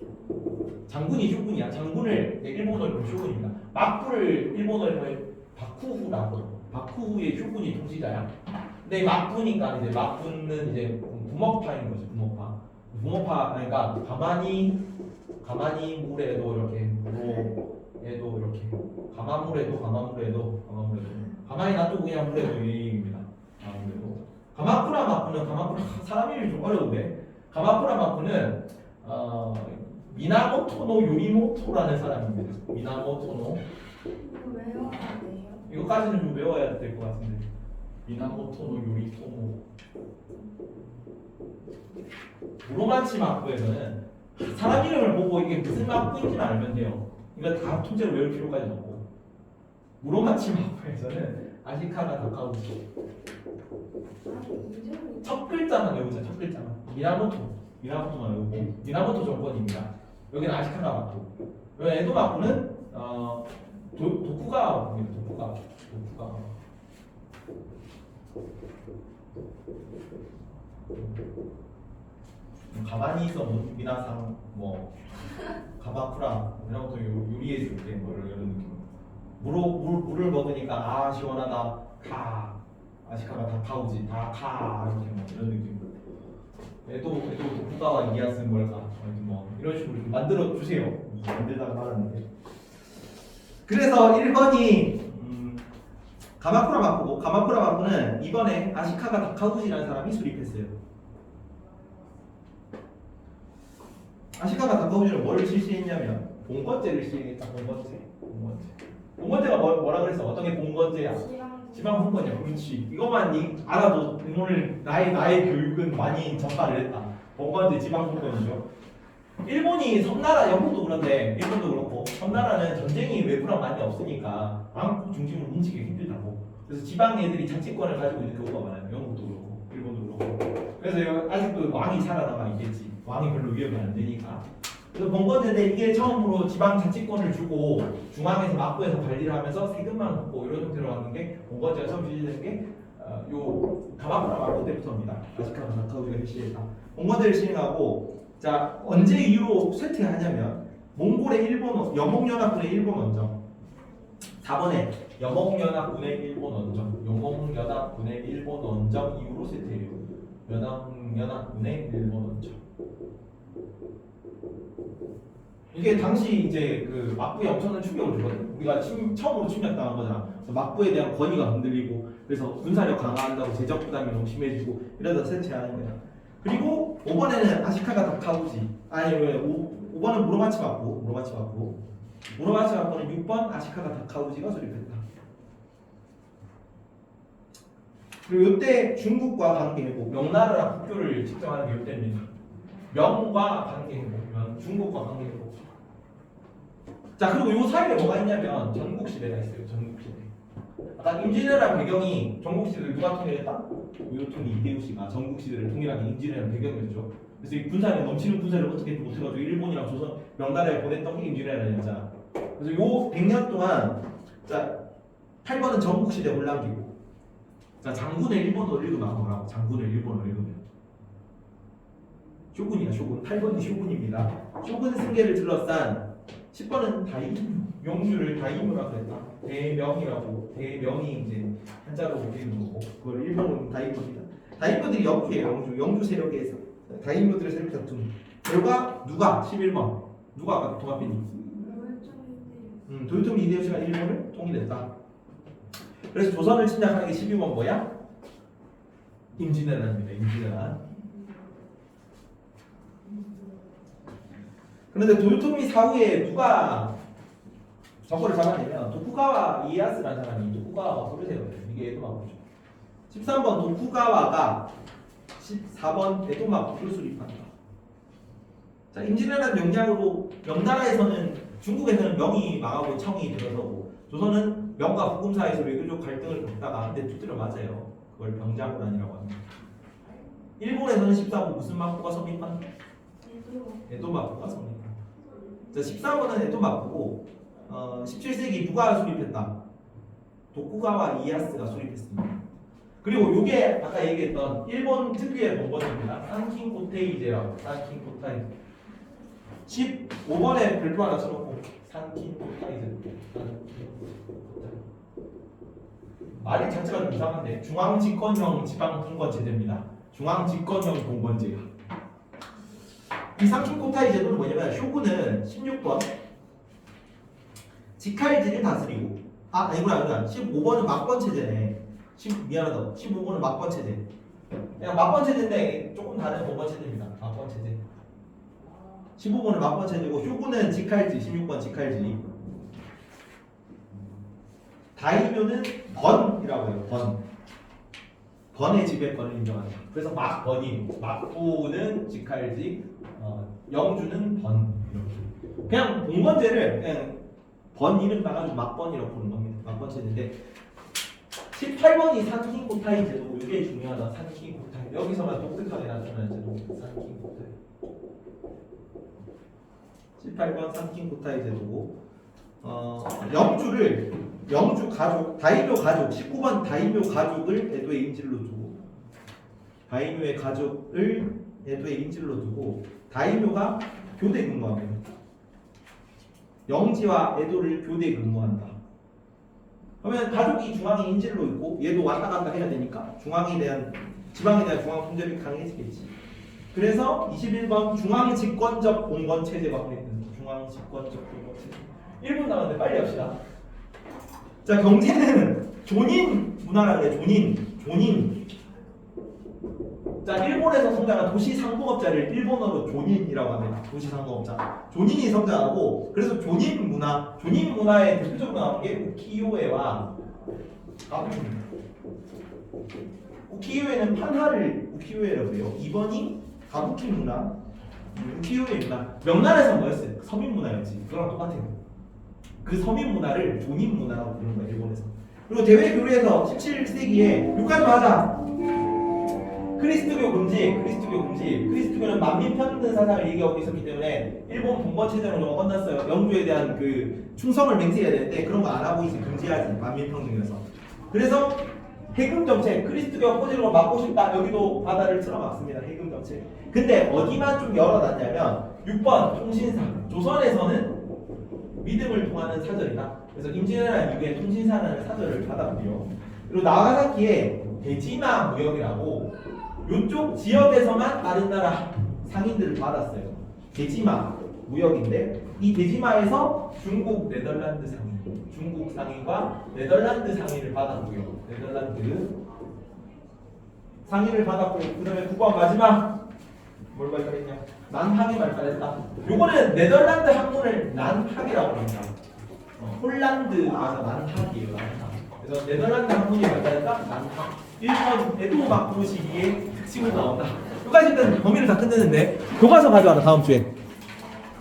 장군이 쇼군이야. 장군을 일본어로 보면 쇼군입니다. 막부를 일본어로 보면 바쿠후라고. 바쿠후의 쇼군이 통치자야. 근데 막부니까 이제 막부는 이제 부먹파인 거지. 부먹파 그러니까 가만히 물에도 이렇게 물에도 이렇게 가마물에도 가만히 놔두고 그냥 물에도 이 얘기입니다. 가마쿠라 마쿠는 사람 이름이 좀 어려운데 가마쿠라 마쿠는 미나모토노 요리모토라는 사람입니다. 미나모토노. 외워야 돼요? 이거까지는 좀 외워야 될 것 같은데. 미나모토노 요리토모. 무로마치 막부에서는 사람 이름을 보고 이게 무슨 막부인지는 알면 돼요. 이거 다 통째로 외울 필요까지는 없고. 무로마치 막부에서는 아시카가 다카우치. 첫 글자만 외우자. 첫 글자만. 미나모토만 외우고. 미나모토 정권입니다. 여기는 아시카가 막부. 에도 막부는 도쿠가와 막부입니다. 도쿠가와. 가만히 있어 미나상 가바쿠라 이런 것도 요리해줄 때 이런 느낌. 물을 먹으니까 시원하다 아시카가 다카우지 다카 이런 느낌. 애도 도쿠가와 이야스는 뭘까 이런 식으로 좀 만들어 주세요. 만들다가 말았는데. 그래서 1번이 가마쿠라 막부고 가마쿠라 막부는 이번에 아시카가 다카우지라는 사람이 수립했어요. 아시카가 다카우지는 뭘 실시했냐면 봉건제를 시행했다. 봉건제가 뭐라 그랬어? 어떤 게 봉건제야? 지방 홍건이야. 그렇지. 이것만 알아도 오늘 나의 교육은 많이 전파를 했다. 봉건제 지방 홍건이죠. 일본이 섬나라, 영국도 그런데 일본도 그렇고 섬나라는 전쟁이 외부랑 많이 없으니까 왕국 중심으로 뭉치기 힘들다고. 그래서 지방 애들이 자치권을 가지고 있는 경우가 많아요. 영국도 그렇고 일본도 그렇고. 그래서 아직도 왕이 살아남아 있겠지. 왕이 별로 위협이 안 되니까. 그래서 봉건제인데 이게 처음으로 지방 자치권을 주고 중앙에서 막부에서 관리를 하면서 세금만 걷고 이런 형태로 하는 게 봉건제가 처음 실시된 게 가마쿠라 막부 때부터입니다. 아시카가 다카우지가 실시했다. 봉건제를 시행하고 자 언제 이후로 쇠퇴하냐면 몽골의 일본 여몽연합군의 일본 원정 4번에 여몽연합군의 일본 원정 이후로 쇠퇴해요. 여몽연합군의 일본 원정. 이게 당시 이제 막부에 엄청난 충격을 주거든. 우리가 처음으로 침략당한 거잖아. 그래서 막부에 대한 권위가 흔들리고 그래서 군사력 강화한다고 재적 부담이 너무 심해지고 이러다 쇠퇴하는 거야. 그리고 5번에는 아시카가 다카우지. 아니 왜 5번은 무로마치 맞고 무로마치 맞고는 6번 아시카가 다카우지가 수립했다. 그리고 이때 중국과 관계회복, 명나라랑 국교를 측정하는 게 이때입니다. 명과 관계회복, 중국과 관계회복. 자 그리고 요 사이에 뭐가 있냐면 전국시대가 있어요. 전국시대. 아까 임진왜란 배경이 전국시대를 누가 통일했다? 요토미 이데요시가 전국시대를 통일하기 임진왜란 배경이었죠. 그래서 이 군사력 넘치는 군사를 어떻게 못해가지고 일본이랑 조선 명나라에 보냈던 게 임진왜란이었잖아. 그래서 요 100년 동안 자 8번은 전국시대 혼란기고 자 장군을 일본어로 읽으면 뭐라고? 장군을 일본어로 읽으면 쇼군이야 쇼군. 8번이 쇼군입니다. 쇼군 승계를 둘러싼 10번은 다이무 명주를 다이무라고 했다. 대명이라고 대명이 이제 한자로 보기는 거고 그걸 일본어로 다이무입니다. 다이무들이 영주예요. 영주 세력에서 다이무들의 세력 다툼 결과 누가 11번 누가 아까 동아편이 도요토미 히데요시가 일본을 통일했다. 그래서 조선을 침략하는 게 12번 뭐야? 임진왜란입니다. 임진왜란. 그런데 도요토미 사후에 누가 정권을 잡아내면 도쿠가와 이에야스라는 사람이 도쿠가와가 소르세거든요. 이게 에도마부죠. 13번 도쿠가와가 14번 에도마부를 수립한다. 자 임진왜란 영향으로 명나라에서는 중국에서는 명이 망하고 청이 들어서고 조선은 명과 후금 사이에서 외교적 갈등을 겪다가 근데 두드려 맞아요. 그걸 병자호란이라고 합니다. 일본에서는 14번 무슨 마포가 성립한? 에도마부가 성립한. 자 14번은 에도마부고 17세기 누가 수립했다? 도쿠가와 이에야스가 수립했습니다. 그리고 요게 아까 얘기했던 일본 특유의 번번입니다. 산킹코테이제라고. 산킹코테이제. 15번에 별표 하나 써놓고 산킹코테이제. 말이 자체가 좀 이상한데 중앙집권형 지방분권제제입니다. 중앙집권형 공권제야. 이 산킹코타이 제도는 뭐냐면 쇼군은 16번 직할지를 다스리고 아니구나 15번은 막권 체제네. 미안하다. 15번은 막권 체제. 그냥 막권 체제인데 조금 다른 공권 체제입니다. 막권 체제. 15번은 막권 체제고 쇼군은 직할지 16번 직할지. 다이묘는 번이라고 해요. 번. 번의 지배권을 인정한다. 그래서 막번이 막부는 직할지 영주는 번 이렇게. 그냥 공권제를 그냥 번 이름 따가지고 막번이라고 부르는 겁니다. 막번 체제인데 18번이 산킹코타이 제도고 이게 중요하다. 산킹코타이 여기서만 독특하게 나타나는 제도 산킹코타이 18번 산킹코타이 제도고 영주 가족 다이묘 가족 19번 다이묘 가족을 에도의 인질로 두고 다이묘의 가족을 에도의 인질로 두고 다이묘가 교대 근무합니다. 영지와 에도를 교대 근무한다. 그러면 가족이 중앙에 인질로 있고 얘도 왔다 갔다 해야 되니까 중앙에 대한 지방에 대한 중앙 통제력이 강해지겠지. 그래서 21번 중앙 집권적 공권 체제가 확립된다. 중앙 집권적 공권 체제. 1분 남았는데 빨리 합시다. 자 경제는 존인 문화라는 게 존인. 자 일본에서 성장한 도시 상공업자를 일본어로 존인이라고 합니다. 도시 상공업자. 존인이 성장하고 그래서 존인 문화의 대표적으로 나오는 게 우키요에와 가부키입니다. 우키요에는 판하를 우키요에라고 해요. 2번이 가부키 문화, 우키요에 문화. 명나라에서 뭐였어요? 서민 문화였지. 그거랑 똑같아요. 그 서민 문화를 존인 문화라고 부르는 거예요. 일본에서. 그리고 대외 교류에서 17세기에 여기까지 하자. 그리스도교 금지. 그리스도교는 만민 평등 사상을 얘기하고 있었기 때문에 일본 봉건 체제로 넘어 끝났어요. 영주에 대한 그 충성을 맹세해야 되는데 그런 거 안 하고 있어요. 금지하지. 만민 평등이라서. 그래서 해금 정책, 그리스도교 호재로 막고 싶다. 여기도 바다를 틀어막습니다. 해금 정책. 근데 어디만 좀 열어놨냐면 6번 통신사. 조선에서는 믿음을 통하는 사절이다. 그래서 임진왜란 이후에 통신사라는 사절을 받았고요. 그리고 나가사키에 대지마 무역이라고 이쪽 지역에서만 다른 나라 상인들을 받았어요. 대지마 무역인데 이 대지마에서 중국 네덜란드 상인, 중국 상인과 네덜란드 상인을 받았고요. 네덜란드 상인을 받았고 그다음에 9번 마지막 뭘 발달했냐? 난학이 발달했다. 요거는 네덜란드 학문을 난학이라고 합니다. 홀란드 가서 난학이에요. 난학. 그래서 네덜란드 학문이 발달했다. 난학. 1번 에도막 보시기에 특징으로 나온다. 여기까지 일단 범위를 다 끝냈는데 교과서 가져와라 다음 주에.